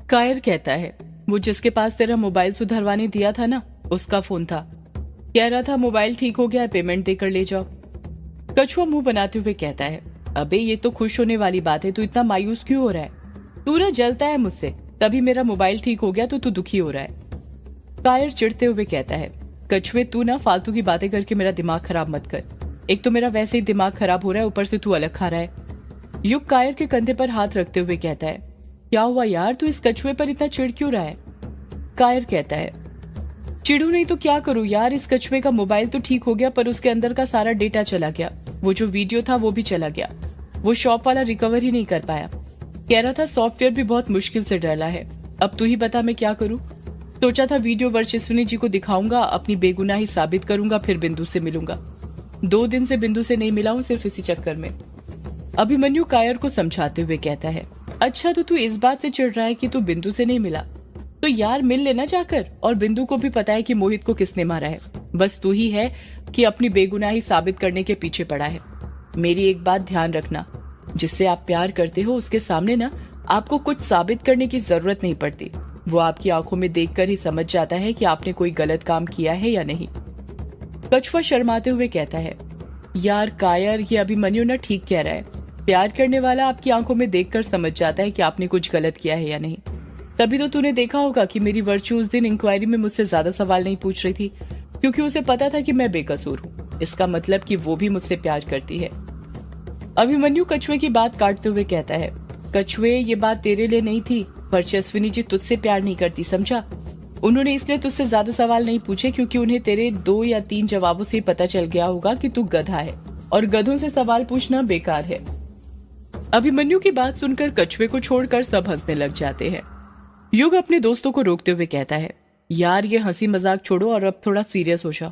कायर कहता है, वो जिसके पास तेरा मोबाइल सुधरवाने दिया था ना, उसका फोन था। कह रहा था मोबाइल ठीक हो गया है, पेमेंट देकर ले जाओ। कछुआ मुंह बनाते हुए कहता है, अबे ये तो खुश होने वाली बात है, तू इतना मायूस क्यों हो रहा है? तू ना जलता है मुझसे, तभी मेरा मोबाइल ठीक हो गया तो तू दुखी हो रहा है। कायर चिढ़ते हुए कहता है, कछुए तू ना फालतू की बातें करके मेरा दिमाग खराब मत कर। एक तो मेरा वैसे ही दिमाग खराब हो रहा है, ऊपर से तू अलग खा रहा है। युग कायर के कंधे पर हाथ रखते हुए कहता है, क्या हुआ यार, तू इस कछुए पर इतना चिढ़ क्यों रहा है? कायर कहता है, चिढ़ू नहीं तो क्या करूं यार, इस कछुए का मोबाइल तो ठीक हो गया पर उसके अंदर का सारा डेटा चला गया, वो जो वीडियो था वो भी चला गया, वो शॉप वाला रिकवर ही नहीं कर पाया। कह रहा था सॉफ्टवेयर भी बहुत मुश्किल से डाला है, अब तू ही बता मैं क्या करूं। सोचा था वीडियो वर्चस्विनी जी को दिखाऊंगा, अपनी बेगुनाही साबित करूंगा, फिर बिंदु से मिलूंगा। 2 दिन से बिंदु से नहीं मिला हूं सिर्फ इसी चक्कर में। अभिमन्यु कायर को समझाते हुए कहता है, अच्छा तो तू इस बात से चिढ़ रहा है कि तू बिंदु से नहीं मिला, तो यार मिल लेना जाकर। और बिंदु को भी पता है कि मोहित को किसने मारा है, बस तू ही है कि अपनी बेगुनाही साबित करने के पीछे पड़ा है। मेरी एक बात ध्यान रखना, जिससे आप प्यार करते हो उसके सामने ना आपको कुछ साबित करने की जरूरत नहीं पड़ती, वो आपकी आंखों में देखकर ही समझ जाता है कि आपने कोई गलत काम किया है या नहीं। कछुआ शर्माते हुए कहता है, यार कायर, ये अभिमन्यु ना ठीक कह रहा है, प्यार करने वाला आपकी आंखों में देखकर समझ जाता है कि आपने कुछ गलत किया है या नहीं। तभी तो तूने देखा होगा कि मेरी वर्चू उस दिन इंक्वायरी में मुझसे ज्यादा सवाल नहीं पूछ रही थी, क्योंकि उसे पता था कि मैं बेकसूर हूँ। इसका मतलब कि वो भी मुझसे प्यार करती है। अभिमन्यु कछुए की बात काटते हुए कहता है, कछुए ये बात तेरे लिए नहीं थी, वर्चस्विनी जी तुझसे प्यार नहीं करती, समझा? उन्होंने इसलिए तुझसे ज्यादा सवाल नहीं पूछे क्योंकि उन्हें तेरे 2 या 3 जवाबों से पता चल गया होगा कि तू गधा है और गधों से सवाल पूछना बेकार है। अभिमन्यु की बात सुनकर कछुए को छोड़कर सब हंसने लग जाते हैं। युग अपने दोस्तों को रोकते हुए कहता है, यार ये हंसी मजाक छोड़ो और अब थोड़ा सीरियस हो जाओ।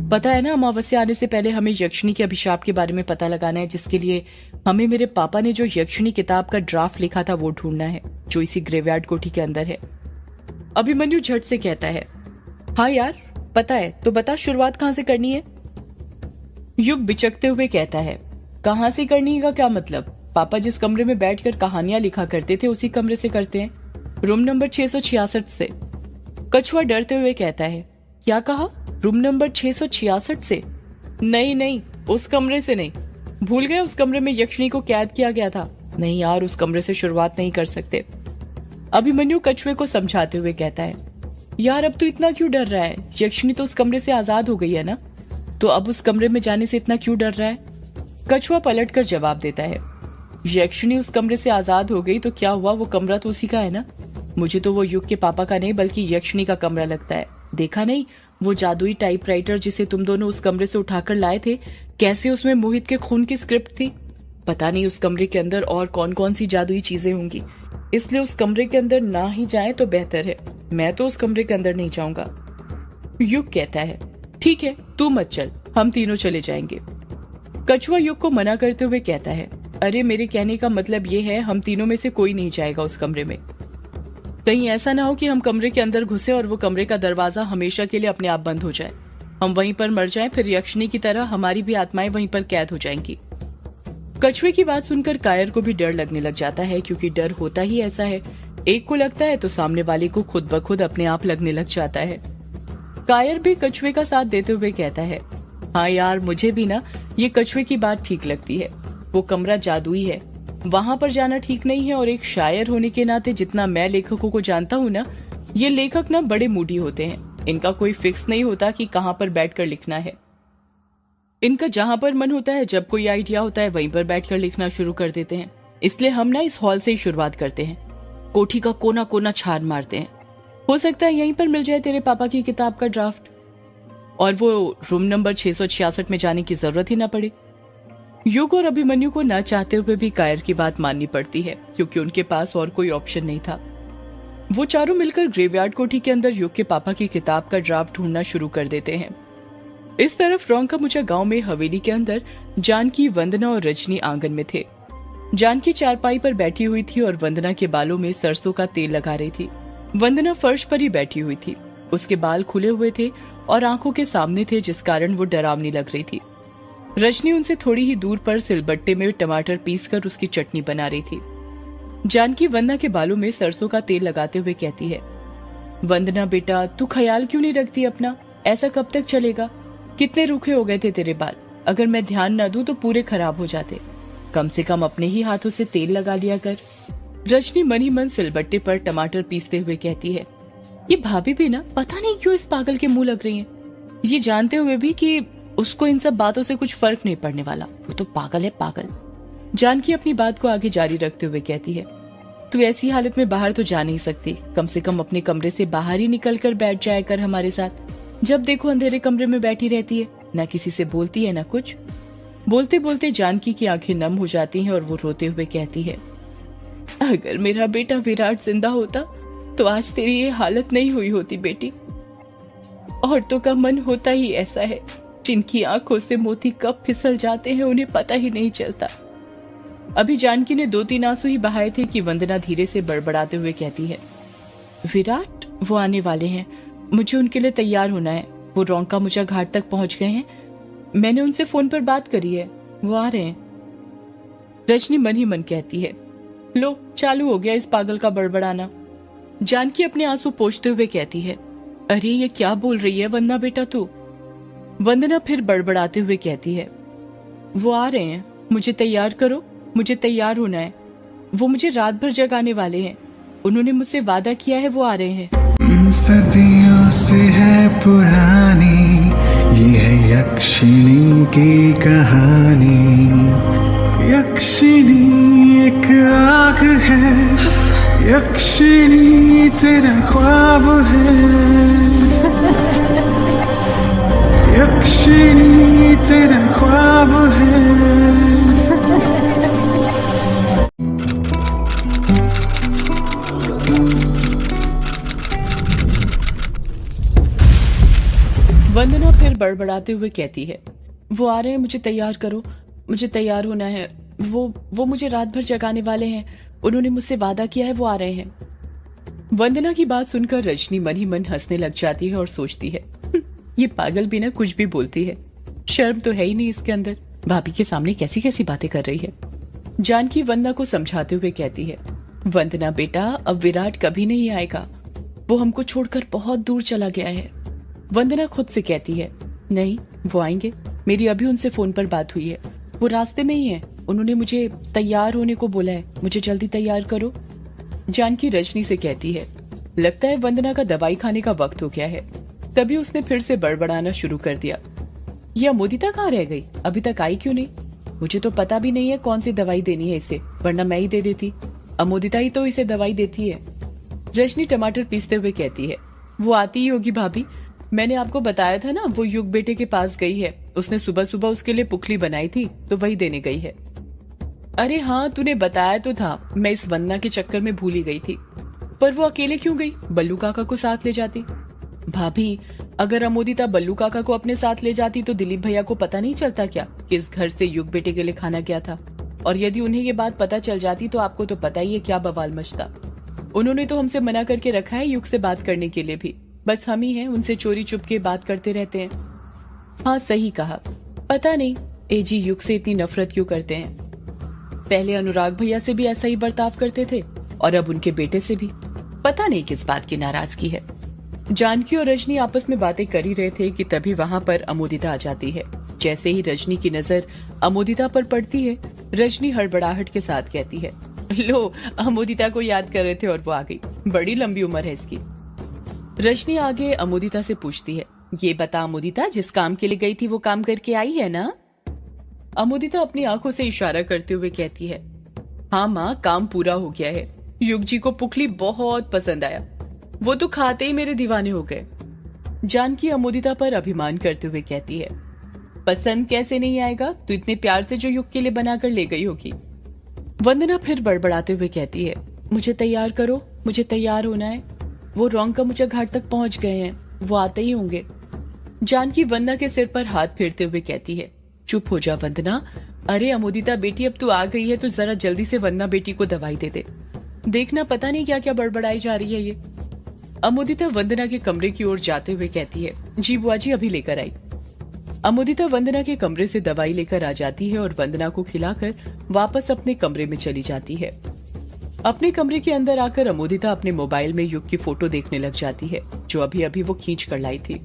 पता है ना, अमावस्या आने से पहले हमें यक्षिणी के अभिशाप के बारे में पता लगाना है, जिसके लिए हमें मेरे पापा ने जो यक्षिणी किताब का ड्राफ्ट लिखा था वो ढूंढना है, जो इसी ग्रेवयार्ड कोठी के अंदर है। अभिमन्यु झट से कहता है, हाँ यार पता है, तो बता शुरुआत कहाँ से करनी है? युग बिचकते हुए कहता है, कहाँ से करनी का क्या मतलब? पापा जिस कमरे में बैठकर कहानियां लिखा करते थे उसी कमरे से करते हैं, रूम नंबर 666 से। कछुआ डरते हुए कहता है, क्या कहा? रूम नंबर 666 से? नहीं नहीं, उस कमरे से नहीं, भूल गए उस कमरे में यक्षिणी को कैद किया गया था। नहीं यार, उस कमरे से शुरुआत नहीं कर सकते। अभिमन्यु कछुए को समझाते हुए कहता है, यार अब तू इतना क्यों डर रहा है? यक्षिणी तो उस कमरे से आजाद हो गई है ना, तो अब उस कमरे में जाने से इतना क्यों डर रहा है? कछुआ पलटकर जवाब देता है, यक्षिणी उस कमरे से आजाद हो गई तो क्या हुआ, वो कमरा तो उसी का है ना। मुझे तो वो युग के पापा का नहीं बल्कि यक्षिणी का कमरा लगता है। देखा नहीं वो जादुई टाइपराइटर जिसे तुम दोनों उस कमरे से उठाकर लाए थे, कैसे उसमें मोहित के खून की स्क्रिप्ट थी। पता नहीं उस कमरे के अंदर और कौन कौन सी जादुई चीजें होंगी, इसलिए उस कमरे के अंदर ना ही जाए तो बेहतर है। मैं तो उस कमरे के अंदर नहीं जाऊंगा। युग कहता है, ठीक है तू मत चल, हम तीनों चले जाएंगे। कछुआ युग को मना करते हुए कहता है, अरे मेरे कहने का मतलब ये है हम तीनों में से कोई नहीं जाएगा उस कमरे में। कहीं ऐसा ना हो कि हम कमरे के अंदर घुसे और वो कमरे का दरवाजा हमेशा के लिए अपने आप बंद हो जाए, हम वहीं पर मर जाएं, फिर यक्षिणी की तरह हमारी भी आत्माएं वहीं पर कैद हो जाएंगी। कछुए की बात सुनकर कायर को भी डर लगने लग जाता है, क्योंकि डर होता ही ऐसा है, एक को लगता है तो सामने वाले को खुद ब खुद अपने आप लगने लग जाता है। कायर भी कछुए का साथ देते हुए कहता है, हाँ यार, मुझे भी ना ये कछुए की बात ठीक लगती है। वो कमरा जादुई है, वहां पर जाना ठीक नहीं है। और एक शायर होने के नाते जितना मैं लेखकों को जानता हूँ ना, ये लेखक ना बड़े मूडी होते हैं। इनका कोई फिक्स नहीं होता कि कहाँ पर बैठकर लिखना है। इनका जहां पर मन होता है, जब कोई आइडिया होता है, वहीं पर बैठकर लिखना शुरू कर देते हैं। इसलिए हम ना इस हॉल से ही शुरुआत करते हैं, कोठी का कोना कोना छान मारते हैं। हो सकता है यहीं पर मिल जाए तेरे पापा की किताब का ड्राफ्ट, और वो रूम नंबर 666 में जाने की जरूरत ही ना पड़े। युग और अभिमन्यु को ना चाहते हुए भी कायर की बात माननी पड़ती है, क्योंकि उनके पास और कोई ऑप्शन नहीं था। वो चारों मिलकर ग्रेवयार्ड कोठी के अंदर युग के पापा की किताब का ड्राफ्ट ढूंढना शुरू कर देते हैं। इस तरफ रौंका गांव में हवेली के अंदर जानकी, वंदना और रजनी आंगन में थे। जानकी चारपाई पर बैठी हुई थी और वंदना के बालों में सरसों का तेल लगा रही थी। वंदना फर्श पर ही बैठी हुई थी, उसके बाल खुले हुए थे और आंखों के सामने थे, जिस कारण वो डरावनी लग रही थी। रजनी उनसे थोड़ी ही दूर पर सिलबट्टे में टमाटर पीसकर उसकी चटनी बना रही थी। जानकी वंदना के बालों में सरसों का तेल लगाते हुए कहती है, वंदना बेटा, तू ख्याल क्यों नहीं रखती अपना? ऐसा कब तक चलेगा? कितने रूखे हो गए थे तेरे बाल, अगर मैं ध्यान न दूं तो पूरे खराब हो जाते। कम से कम अपने ही हाथों से तेल लगा लिया कर। रजनी मन ही मन सिलबट्टे पर टमाटर पीसते हुए कहती है, ये भाभी भी ना पता नहीं क्यों इस पागल के मुंह लग रही हैं, ये जानते हुए भी कि उसको इन सब बातों से कुछ फर्क नहीं पड़ने वाला। वो तो पागल है, पागल। जानकी अपनी बात को आगे जारी रखते हुए कहती है, तू ऐसी हालत में बाहर तो जा नहीं सकती, कम से कम अपने कमरे से बाहर ही निकल कर बैठ जाया कर हमारे साथ। जब देखो अंधेरे कमरे में बैठी रहती है, ना किसी से बोलती है ना कुछ। बोलते बोलते जानकी की आंखें नम हो जाती हैं और वो रोते हुए कहती है, अगर मेरा बेटा विराट जिंदा होता तो आज तेरी ये हालत नहीं हुई होती बेटी। औरतों का मन होता ही ऐसा है, जिनकी आंखों से मोती कब फिसल जाते हैं उन्हें पता ही नहीं चलता। अभी जानकी ने 2-3 आंसू ही बहाए थे कि वंदना धीरे से बड़बड़ाते हुए कहती है, विराट, वो आने वाले हैं, मुझे उनके लिए तैयार होना है। वो रौंका घाट तक पहुंच गए हैं, मैंने उनसे फोन पर बात करी है, वो आ रहे हैं। रजनी मन ही मन कहती है, लो चालू हो गया इस पागल का बड़बड़ाना। जानकी अपने आंसू पोंछते हुए कहती है, अरे ये क्या बोल रही है वंदना बेटा तू? वंदना फिर बड़बड़ाते हुए कहती है, वो आ रहे हैं, मुझे तैयार करो, मुझे तैयार होना है। वो मुझे रात भर जगाने वाले हैं, उन्होंने मुझसे वादा किया है, वो आ रहे हैं। सदियों से है पुरानी ये है यक्षिणी की कहानी। यक्षिणी एक आग है, यक्षिणी तेरा ख्वाब है, यक्षिणी तेरा ख्वाब है। वंदना फिर बड़बड़ाते हुए कहती है, वो आ रहे हैं, मुझे तैयार करो, मुझे तैयार होना है। वो मुझे रात भर जगाने वाले हैं, उन्होंने मुझसे वादा किया है, वो आ रहे हैं। वंदना की बात सुनकर रजनी मन ही मन हंसने लग जाती है और सोचती है, ये पागल भी ना कुछ भी बोलती है, शर्म तो है ही नहीं इसके अंदर, भाभी के सामने कैसी कैसी बातें कर रही है। जानकी वंदना को समझाते हुए कहती है, वंदना बेटा, अब विराट कभी नहीं आएगा, वो हमको छोड़कर बहुत दूर चला गया है। वंदना खुद से कहती है, नहीं वो आएंगे, मेरी अभी उनसे फोन पर बात हुई है, वो रास्ते में ही है, उन्होंने मुझे तैयार होने को बोला है, मुझे जल्दी तैयार करो। जानकी रजनी से कहती है, लगता है वंदना का दवाई खाने का वक्त हो गया है। तभी उसने फिर से बड़बड़ाना शुरू कर दिया, ये अमोदिता कहाँ रह गई, अभी तक आई क्यों नहीं? मुझे तो पता भी नहीं है कौन सी दवाई देनी है इसे, वरना मैं ही दे देती, अमोदिता ही तो इसे दवाई देती है। रजनी टमाटर पीसते हुए कहती है, वो आती ही होगी भाभी, मैंने आपको बताया था ना, वो युग बेटे के पास गई है, उसने सुबह सुबह उसके लिए पुखली बनाई थी तो वही देने गई है। अरे हाँ, तूने बताया तो था, मैं इस वंदना के चक्कर में भूल ही गई थी। पर वो अकेले क्यों गई, बल्लू काका को साथ ले जाती। भाभी, अगर अमोदिता बल्लू काका को अपने साथ ले जाती तो दिलीप भैया को पता नहीं चलता क्या कि इस घर से युग बेटे के लिए खाना गया था, और यदि उन्हें ये बात पता चल जाती तो आपको तो पता ही है क्या बवाल मचता। उन्होंने तो हमसे मना करके रखा है युग से बात करने के लिए भी, बस हम ही हैं उनसे चोरी चुप के बात करते रहते हैं। हाँ सही कहा, पता नहीं एजी युग से इतनी नफरत क्यों करते हैं। पहले अनुराग भैया से भी ऐसा ही बर्ताव करते थे और अब उनके बेटे से भी, पता नहीं किस बात की नाराजगी है। जानकी और रजनी आपस में बातें कर ही रहे थे कि तभी वहां पर अमोदिता आ जाती है। जैसे ही रजनी की नजर अमोदिता पर पड़ती है, रजनी हड़बड़ाहट के साथ कहती है, लो अमोदिता को याद कर रहे थे और वो आ गई, बड़ी लंबी उम्र है इसकी। रजनी आगे अमोदिता से पूछती है, ये बता अमोदिता, जिस काम के लिए गई थी वो काम करके आई है ना? अमोदिता अपनी आंखों से इशारा करते हुए कहती है, हाँ माँ, काम पूरा हो गया है। युग जी को पुखली बहुत पसंद आया, वो तो खाते ही मेरे दीवाने हो गए। जानकी अमोदिता पर अभिमान करते हुए कहती है, पसंद कैसे नहीं आएगा, तू इतने प्यार से जो युग के लिए बनाकर ले गई होगी। वंदना फिर बड़बड़ाते हुए कहती है, मुझे तैयार करो, मुझे तैयार होना है। वो रॉन्ग का मुझे घाट तक पहुंच गए हैं, वो आते ही होंगे। जानकी वंदना के सिर पर हाथ फेरते हुए कहती है, चुप हो जा वंदना। अरे अमोदिता बेटी, अब तू आ गई है तो जरा जल्दी से वंदना बेटी को दवाई दे दे। देखना पता नहीं क्या क्या बड़बड़ाई जा रही है ये। अमोदिता वंदना के कमरे की ओर जाते हुए कहती है, जी बुआ जी अभी लेकर आई। अमोदिता वंदना के कमरे से दवाई लेकर आ जाती है और वंदना को खिलाकर वापस अपने कमरे में चली जाती है। अपने कमरे के अंदर आकर अमोदिता अपने मोबाइल में युग की फोटो देखने लग जाती है, जो अभी अभी वो खींच कर लाई थी।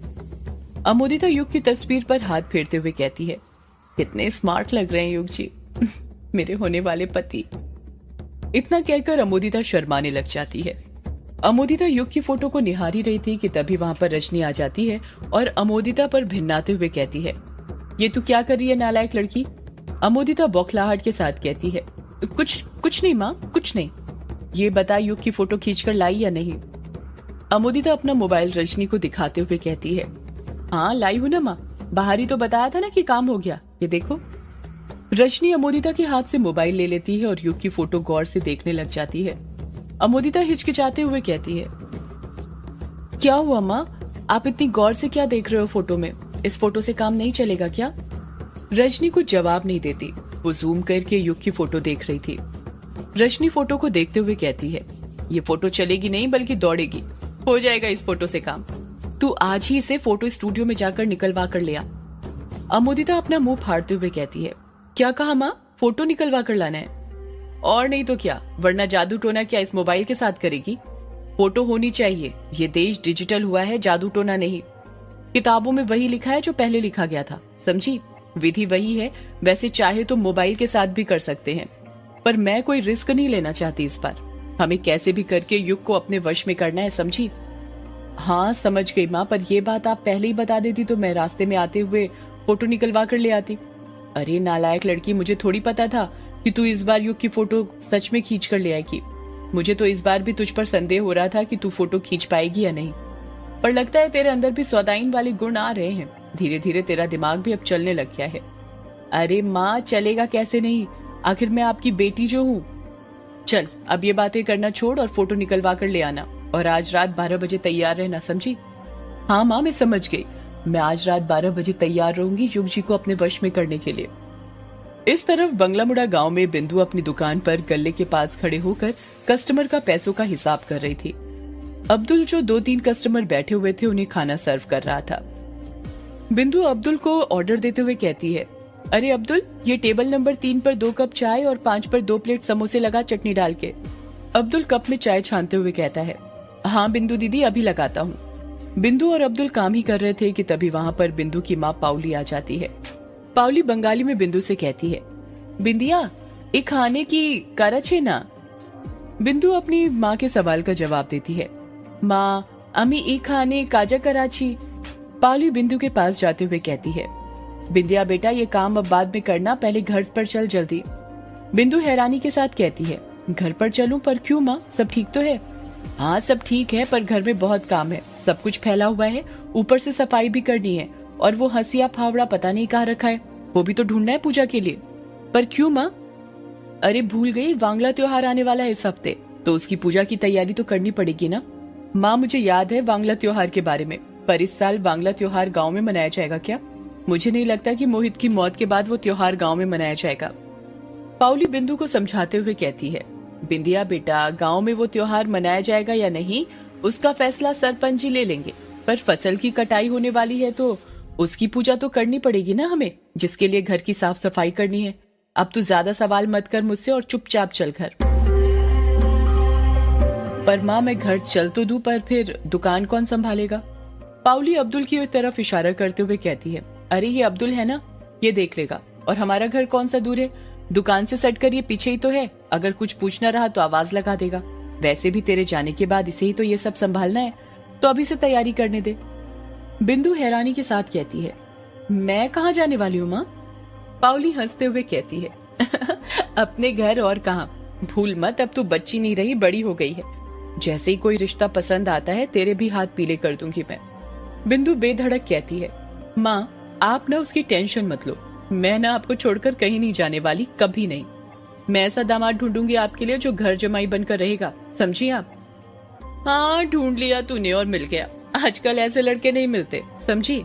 अमोदिता युग की तस्वीर पर हाथ फेरते हुए कहती है, कितने स्मार्ट लग रहे हैं युग जी, मेरे होने वाले पति। इतना कहकर अमोदिता शर्माने लग जाती है। अमोदिता युग की फोटो को निहारी रही थी कि तभी वहां पर रजनी आ जाती है और अमोदिता पर भिन्नाते हुए कहती है, ये तू क्या कर रही है नालायक लड़की? अमोदिता बौखलाहट के साथ कहती है, कुछ नहीं माँ, कुछ नहीं। ये बता युग की फोटो खींचकर लाई या नहीं? अमोदिता अपना मोबाइल रजनी को दिखाते हुए कहती है, हाँ लाई हूं ना माँ, बाहर ही तो बताया था ना कि काम हो गया, ये देखो। रजनी अमोदिता के हाथ से मोबाइल ले लेती है और युग की फोटो गौर से देखने लग जाती है। अमोदिता हिचकिचाते हुए कहती है, क्या हुआ माँ, आप इतनी गौर से क्या देख रहे हो फोटो में? इस फोटो से काम नहीं चलेगा क्या? रजनी कुछ जवाब नहीं देती, वो जूम करके युग की फोटो देख रही थी। रजनी फोटो को देखते हुए कहती है, ये फोटो चलेगी नहीं बल्कि दौड़ेगी, हो जाएगा इस फोटो से काम। तू आज ही इसे फोटो स्टूडियो में जाकर निकलवा कर ले आ। अमोदिता अपना मुंह फाड़ते हुए कहती है, क्या कहा माँ, फोटो निकलवा कर लाना है? और नहीं तो क्या, वरना जादू टोना क्या इस मोबाइल के साथ करेगी? फोटो होनी चाहिए, ये देश डिजिटल हुआ है, जादू टोना नहीं। किताबों में वही लिखा है जो पहले लिखा गया था, समझी? विधि वही है, वैसे चाहे तो मोबाइल के साथ भी कर सकते हैं, पर मैं कोई रिस्क नहीं लेना चाहती इस बार। हमें कैसे भी करके युग को अपने वश में करना है, समझी? हाँ समझ गई माँ, पर ये बात आप पहले ही बता देती तो मैं रास्ते में आते हुए फोटो निकलवा कर ले आती। अरे नालायक लड़की, मुझे थोड़ी पता था कि तू इस बार युग की फोटो सच में खींच कर ले आएगी। मुझे तो इस बार भी तुझ पर संदेह हो रहा था कि तू फोटो खींच पाएगी या नहीं, पर लगता है तेरे अंदर भी सौदाइन वाले गुण आ रहे हैं। धीरे धीरे तेरा दिमाग भी अब चलने लग गया है। अरे माँ, चलेगा कैसे नहीं, आखिर मैं आपकी बेटी जो हूँ। चल अब ये बातें करना छोड़ और फोटो निकलवा कर ले आना, और आज रात 12 बजे तैयार रहना, समझी? हाँ माँ मैं समझ गई, मैं आज रात 12 बजे तैयार रहूंगी युग जी को अपने वश में करने के लिए। इस तरफ बंगलामुड़ा गांव में बिंदु अपनी दुकान पर गल्ले के पास खड़े होकर कस्टमर का पैसों का हिसाब कर रही थी। अब्दुल जो 2-3 कस्टमर बैठे हुए थे उन्हें खाना सर्व कर रहा था। बिंदु अब्दुल को ऑर्डर देते हुए कहती है, अरे अब्दुल, ये टेबल नंबर 3 पर 2 कप चाय और 5 पर 2 प्लेट समोसे लगा चटनी डाल के। अब्दुल कप में चाय छानते हुए कहता है, हाँ बिंदु दीदी अभी लगाता हूँ। बिंदु और अब्दुल काम ही कर रहे थे कि तभी वहाँ पर बिंदु की माँ पाउली आ जाती है। पाउली बंगाली में बिंदु से कहती है, बिंदिया एक खाने की करच है ना? बिंदु अपनी माँ के सवाल का जवाब देती है, माँ अमी एक खाने काजा कराची। पाउली बिंदु के पास जाते हुए कहती है, बिंदिया बेटा ये काम अब बाद में करना, पहले घर पर चल जल्दी। बिंदु हैरानी के साथ कहती है, घर पर चलूं, पर क्यों माँ, सब ठीक तो है? हाँ सब ठीक है, पर घर में बहुत काम है, सब कुछ फैला हुआ है, ऊपर से सफाई भी करनी है, और वो हंसिया फावड़ा पता नहीं कहाँ रखा है, वो भी तो ढूंढना है पूजा के लिए। पर क्यों माँ? अरे भूल गई, वांगला त्योहार आने वाला है इस हफ्ते, तो उसकी पूजा की तैयारी तो करनी पड़ेगी ना। माँ मुझे याद है वांगला त्योहार के बारे में, पर इस साल वांगला त्योहार गाँव में मनाया जाएगा क्या? मुझे नहीं लगता कि मोहित की मौत के बाद वो त्योहार गाँव में मनाया जाएगा। पाउली बिंदु को समझाते हुए कहती है, बिंदिया बेटा, गांव में वो त्योहार मनाया जाएगा या नहीं उसका फैसला सरपंच जी ले लेंगे, पर फसल की कटाई होने वाली है तो उसकी पूजा तो करनी पड़ेगी ना हमें, जिसके लिए घर की साफ सफाई करनी है। अब तू ज्यादा सवाल मत कर मुझसे और चुपचाप चल घर। पर माँ मैं घर चल तो दूं, पर फिर दुकान कौन संभालेगा? पाउली अब्दुल की तरफ इशारा करते हुए कहती है, अरे ये अब्दुल है ना, ये देख लेगा। और हमारा घर कौन सा दूर है, दुकान से सटकर ये पीछे ही तो है, अगर कुछ पूछना रहा तो आवाज लगा देगा। वैसे भी तेरे जाने के बाद इसे ही तो ये सब संभालना है, तो अभी से तैयारी करने दे। बिंदु हैरानी के साथ कहती है, मैं कहाँ जाने वाली हूँ माँ? पाउली हंसते हुए कहती है, अपने घर और कहाँ, भूल मत अब तू बच्ची नहीं रही, बड़ी हो गई है। जैसे ही कोई रिश्ता पसंद आता है तेरे भी हाथ पीले कर दूंगी मैं। बिंदु बेधड़क कहती है, माँ आप ना उसकी टेंशन मत लो, मैं ना आपको छोड़कर कहीं नहीं जाने वाली, कभी नहीं। मैं ऐसा दामाद ढूंढूंगी आपके लिए जो घर जमाई बनकर रहेगा, समझी आप? हाँ ढूंढ लिया तूने और मिल गया, आजकल ऐसे लड़के नहीं मिलते, समझी?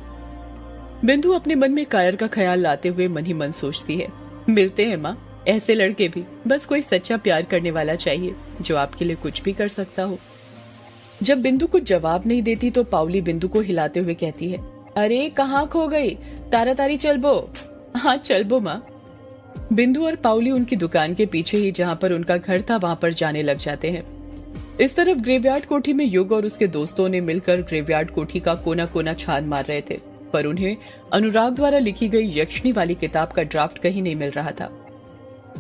बिंदु अपने मन में कायर का ख्याल लाते हुए मन ही मन सोचती है, मिलते हैं माँ ऐसे लड़के भी, बस कोई सच्चा प्यार करने वाला चाहिए जो आपके लिए कुछ भी कर सकता हो। जब बिंदु कुछ जवाब नहीं देती तो पाउली बिंदु को हिलाते हुए कहती है, अरे कहाँ खो गई, तारातारी चल बो। हाँ चल बो माँ। बिंदु और पाउली उनकी दुकान के पीछे ही जहाँ पर उनका घर था वहाँ पर जाने लग जाते हैं। इस तरफ ग्रेवयार्ड कोठी में युग और उसके दोस्तों ने मिलकर ग्रेवयार्ड कोठी का कोना कोना छान मार रहे थे, पर उन्हें अनुराग द्वारा लिखी गई यक्षिणी वाली किताब का ड्राफ्ट कहीं नहीं मिल रहा था।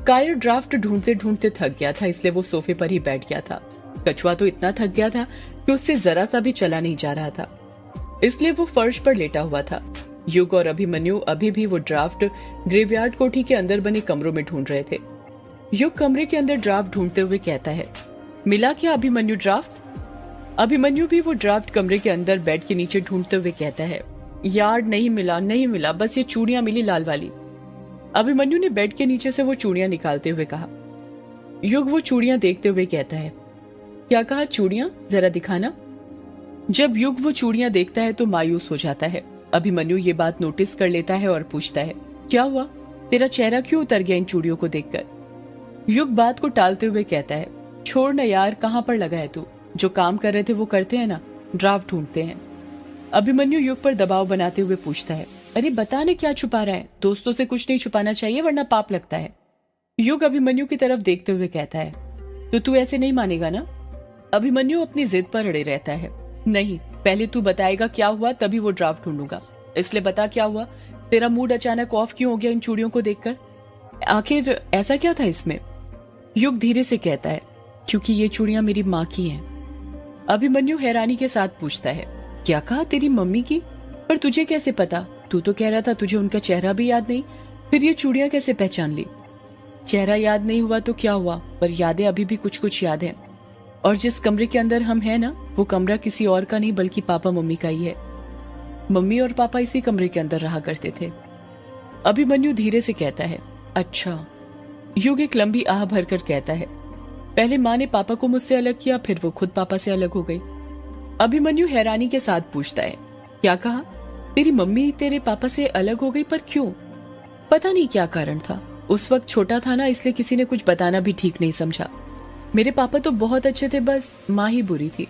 कायर ड्राफ्ट ढूंढते ढूंढते थक गया था, इसलिए वो सोफे पर ही बैठ गया था। कछुआ तो इतना थक गया था कि उससे जरा सा भी चला नहीं जा रहा था, इसलिए वो फर्श पर लेटा हुआ था। युग और अभिमन्यु अभी भी वो ड्राफ्ट ग्रेवयार्ड कोठी के अंदर बने कमरों में ढूंढ रहे थे। युग कमरे के अंदर ड्राफ्ट ढूंढते हुए कहता है, मिला क्या अभिमन्यु ड्राफ्ट? अभिमन्यु भी वो ड्राफ्ट कमरे के अंदर बेड के नीचे ढूंढते हुए कहता है, यार नहीं मिला, बस ये चूड़ियां मिली लाल वाली। अभिमन्यु ने बेड के नीचे से वो चूड़ियां निकालते हुए कहा। युग वो चूड़ियां देखते हुए कहता है, क्या कहा चूड़ियां, जरा दिखाना। जब युग वो चूड़ियां देखता है तो मायूस हो जाता है। अभिमन्यु ये बात नोटिस कर लेता है और पूछता है, क्या हुआ, तेरा चेहरा क्यों उतर गया इन चूड़ियों को देखकर? युग बात को टालते हुए कहता है, छोड़ न यार, कहाँ पर लगा है तू, जो काम कर रहे थे वो करते हैं ना, ड्राफ्ट ढूंढते हैं। अभिमन्यु युग पर दबाव बनाते हुए पूछता है, अरे बता ने क्या छुपा रहा है, दोस्तों से कुछ नहीं छुपाना चाहिए वरना पाप लगता है। युग अभिमन्यु की तरफ देखते हुए कहता है, तो तू ऐसे नहीं मानेगा ना? अभिमन्यु अपनी जिद पर अड़े रहता है, नहीं पहले तू बताएगा क्या हुआ तभी वो ड्राफ्ट ढूंढूंगा, इसलिए बता क्या हुआ, तेरा मूड अचानक ऑफ क्यों हो गया इन चूड़ियों को देखकर, आखिर ऐसा क्या था इसमें? युग धीरे से कहता है, क्योंकि ये चूड़ियां मेरी माँ की हैं। अभिमन्यु हैरानी के साथ पूछता है, क्या कहा, तेरी मम्मी की? पर तुझे कैसे पता, तू तो कह रहा था तुझे उनका चेहरा भी याद नहीं, फिर ये चूड़ियां कैसे पहचान ली? चेहरा याद नहीं हुआ तो क्या हुआ, पर यादें अभी भी कुछ कुछ याद हैं। और जिस कमरे के अंदर हम हैं ना, वो कमरा किसी और का नहीं बल्कि पापा मम्मी का ही है। मम्मी और पापा इसी कमरे के अंदर रहा करते थे। अभिमन्यु धीरे से कहता है, अच्छा। युग एक लंबी आह भरकर कहता है, पहले माँ ने पापा को मुझसे अलग किया, फिर वो खुद पापा से अलग हो गई। अभिमन्यु हैरानी के साथ पूछता है, क्या कहा, तेरी मम्मी तेरे पापा से अलग हो गई, पर क्यों? पता नहीं क्या कारण था, उस वक्त छोटा था ना, इसलिए किसी ने कुछ बताना भी ठीक नहीं समझा। मेरे पापा तो बहुत अच्छे थे, बस माँ ही बुरी थी।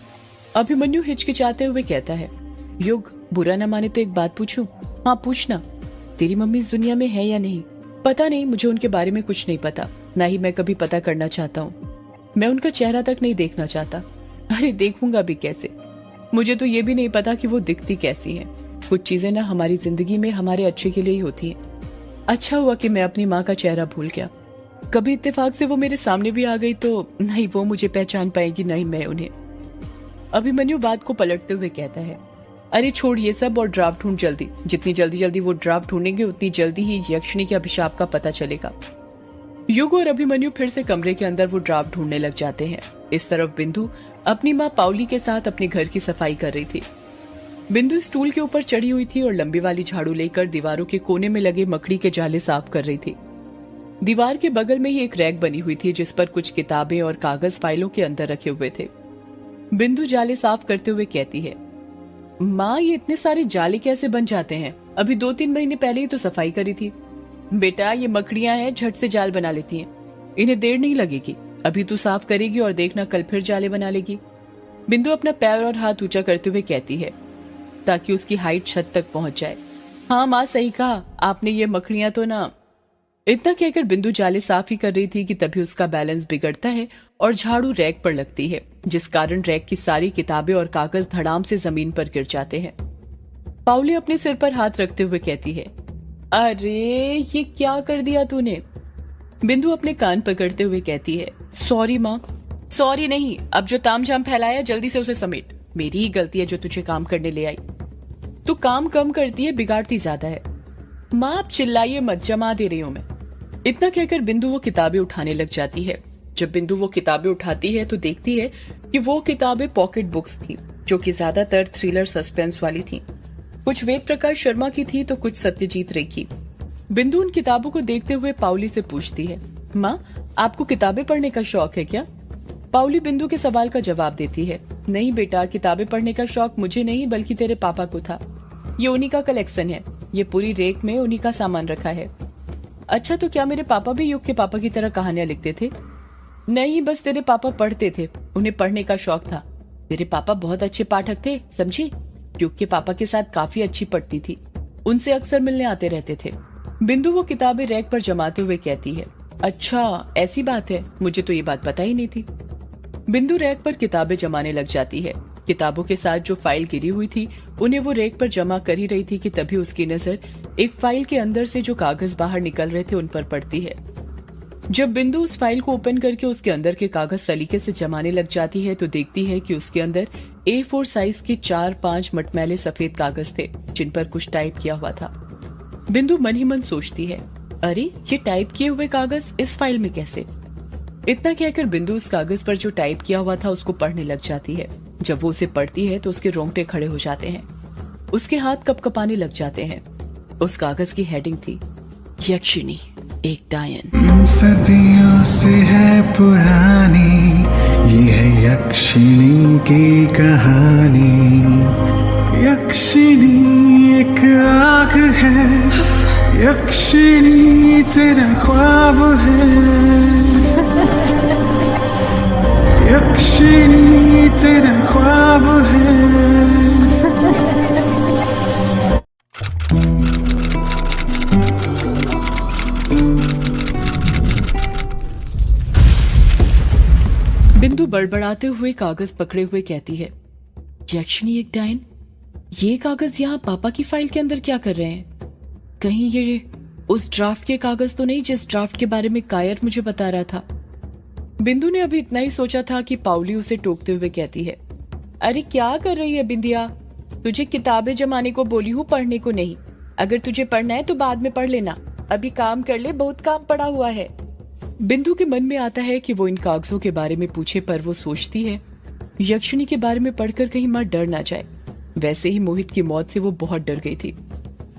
अभिमन्यु हिचकिचाते हुए कहता है, युग बुरा न माने तो एक बात पूछूं? हाँ पूछना। तेरी मम्मी इस दुनिया में है या नहीं? पता नहीं, मुझे उनके बारे में कुछ नहीं पता, ना ही मैं कभी पता करना चाहता हूँ। मैं उनका चेहरा तक नहीं देखना चाहता। अरे देखूंगा भी कैसे, मुझे तो ये भी नहीं पता कि वो दिखती कैसी है। कुछ चीजें ना हमारी जिंदगी में हमारे अच्छे के लिए ही होती है। अच्छा हुआ कि मैं अपनी माँ का चेहरा भूल गया, कभी इत्तेफाक से वो मेरे सामने भी आ गई तो नहीं वो मुझे पहचान पाएगी, नहीं मैं उन्हें। अभिमन्यु बात को पलटते हुए कहता है, अरे छोड़ ये सब और ड्राफ्ट ढूंढ जल्दी, जितनी जल्दी वो ड्राफ्ट ढूंढेंगे उतनी जल्दी ही यक्षिणी के अभिशाप का पता चलेगा। युग और अभिमन्यु फिर से कमरे के अंदर वो ड्राफ्ट ढूंढने लग जाते हैं। इस तरफ बिंदु अपनी माँ पाउली के साथ अपने घर की सफाई कर रही थी। बिंदु स्टूल के ऊपर चढ़ी हुई थी और लंबी वाली झाड़ू लेकर दीवारों के कोने में लगे मकड़ी के जाले साफ कर रही थी। दीवार के बगल में ही एक रैक बनी हुई थी जिस पर कुछ किताबें और कागज फाइलों के अंदर रखे हुए थे। बिंदु जाले साफ करते हुए कहती है, माँ ये इतने सारे जाले कैसे बन जाते हैं? अभी 2-3 महीने पहले ही तो सफाई करी थी। बेटा ये मकड़ियां हैं, झट से जाल बना लेती हैं, इन्हें देर नहीं लगेगी। अभी तू साफ करेगी और देखना कल फिर जाले बना लेगी। बिंदु अपना पैर और हाथ ऊंचा करते हुए कहती है ताकि उसकी हाइट छत तक पहुंच जाए। हाँ माँ सही कहा आपने, ये मखड़ियां तो ना। इतना कहकर बिंदु जाले साफ ही कर रही थी कि तभी उसका बैलेंस बिगड़ता है और झाड़ू रैक पर लगती है, जिस कारण रैक की सारी किताबें और कागज धड़ाम से जमीन पर गिर जाते हैं। पाउली अपने सिर पर हाथ रखते हुए कहती है, अरे ये क्या कर दिया तूने। बिंदु अपने कान पकड़ते हुए कहती है, सॉरी माँ। सॉरी नहीं, अब जो तामझाम फैलाया जल्दी से उसे समेट। मेरी ही गलती है जो तुझे काम करने ले आई। तू काम कम करती है, बिगाड़ती ज्यादा है। माँ आप चिल्लाइए मत, जमा दे रही हूं मैं। इतना कहकर बिंदु वो किताबें उठाने लग जाती है। जब बिंदु वो किताबें उठाती है तो देखती है कि वो किताबें पॉकेट बुक्स थी, जो कि ज्यादातर थ्रिलर सस्पेंस वाली थी। कुछ वेद प्रकाश शर्मा की थी तो कुछ सत्यजीत रे की। बिंदु उन किताबों को देखते हुए पाउली से पूछती है, माँ आपको किताबें पढ़ने का शौक है क्या। पाउली बिंदु के सवाल का जवाब देती है, नहीं बेटा, किताबें पढ़ने का शौक मुझे नहीं बल्कि तेरे पापा को था। ये उन्हीं का कलेक्शन है, ये पूरी रेक में उन्हीं का सामान रखा है। अच्छा तो क्या मेरे पापा भी युग के पापा की तरह कहानियां लिखते थे। नहीं, बस तेरे पापा पढ़ते थे, उन्हें पढ़ने का शौक था। तेरे पापा बहुत अच्छे पाठक थे, समझी। युग के पापा के साथ काफी अच्छी पढ़ती थी, उनसे अक्सर मिलने आते रहते थे। बिंदु वो किताबें रैक पर जमाते हुए कहती है, अच्छा ऐसी बात है, मुझे तो ये बात पता ही नहीं थी। बिंदु रैक पर किताबें जमाने लग जाती है। किताबों के साथ जो फाइल गिरी हुई थी उन्हें वो रैक पर जमा कर ही रही थी कि तभी उसकी नजर एक फाइल के अंदर से जो कागज बाहर निकल रहे थे उन पर पड़ती है। जब बिंदु उस फाइल को ओपन करके उसके अंदर के कागज सलीके से जमाने लग जाती है तो देखती है कि उसके अंदर A4 साइज के 4-5 मटमैले सफेद कागज थे, जिन पर कुछ टाइप किया हुआ था। बिंदु मन ही मन सोचती है, अरे ये टाइप किए हुए कागज इस फाइल में कैसे। इतना कहकर बिंदु उस कागज पर जो टाइप किया हुआ था उसको पढ़ने लग जाती है। जब वो उसे पढ़ती है तो उसके रोंगटे खड़े हो जाते हैं, उसके हाथ कपकपाने लग जाते हैं। उस कागज की हेडिंग थी, यक्षिणी एक डायन। सदियों से है पुरानी ये है यक्षिणी की कहानी। यक्षिणी एक आग है, यक्षिणी तेरा ख्वाब है। यक्षिणी तेरा ख्वाब है। बिंदु बड़बड़ाते हुए कागज पकड़े हुए कहती है, यक्षिणी एक डायन, ये कागज यहाँ पापा की फाइल के अंदर क्या कर रहे हैं। कहीं ये उस ड्राफ्ट के कागज तो नहीं जिस ड्राफ्ट के बारे में कायर मुझे बता रहा था। बिंदु ने अभी इतना ही सोचा था कि पाउली उसे टोकते हुए कहती है, अरे क्या कर रही है बिंदिया, तुझे किताबें जमाने को बोली हूँ, पढ़ने को नहीं। अगर तुझे पढ़ना है तो बाद में पढ़ लेना, अभी काम कर ले, बहुत काम पड़ा हुआ है। बिंदु के मन में आता है कि वो इन कागजों के बारे में पूछे, पर वो सोचती है यक्षिणी के बारे में पढ़कर कहीं माँ डर ना जाए। वैसे ही मोहित की मौत से वो बहुत डर गई थी,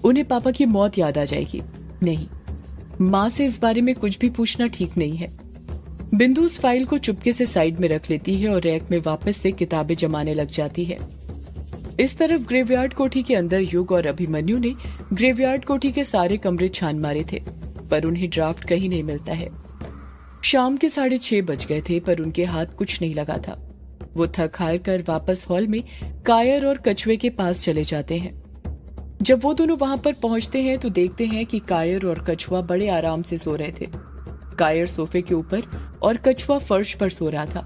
उन्हें पापा की मौत याद आ जाएगी। नहीं, माँ से इस बारे में कुछ भी पूछना ठीक नहीं है। बिंदु उस फाइल को चुपके से साइड में रख लेती है और रैक में वापस से किताबें जमाने लग जाती है। इस तरफ ग्रेवयार्ड कोठी के अंदर युग और अभिमन्यु ने ग्रेवयार्ड कोठी के सारे कमरे छान मारे थे, पर उन्हें ड्राफ्ट कहीं नहीं मिलता है। शाम के 6:30 बज गए थे, पर उनके हाथ कुछ नहीं लगा था। वो थक हार कर वापस हॉल में कायर और कछुए के पास चले जाते हैं। जब वो दोनों वहां पर पहुंचते हैं तो देखते हैं कि कायर और कछुआ बड़े आराम से सो रहे थे। कायर सोफे के ऊपर और कछुआ फर्श पर सो रहा था।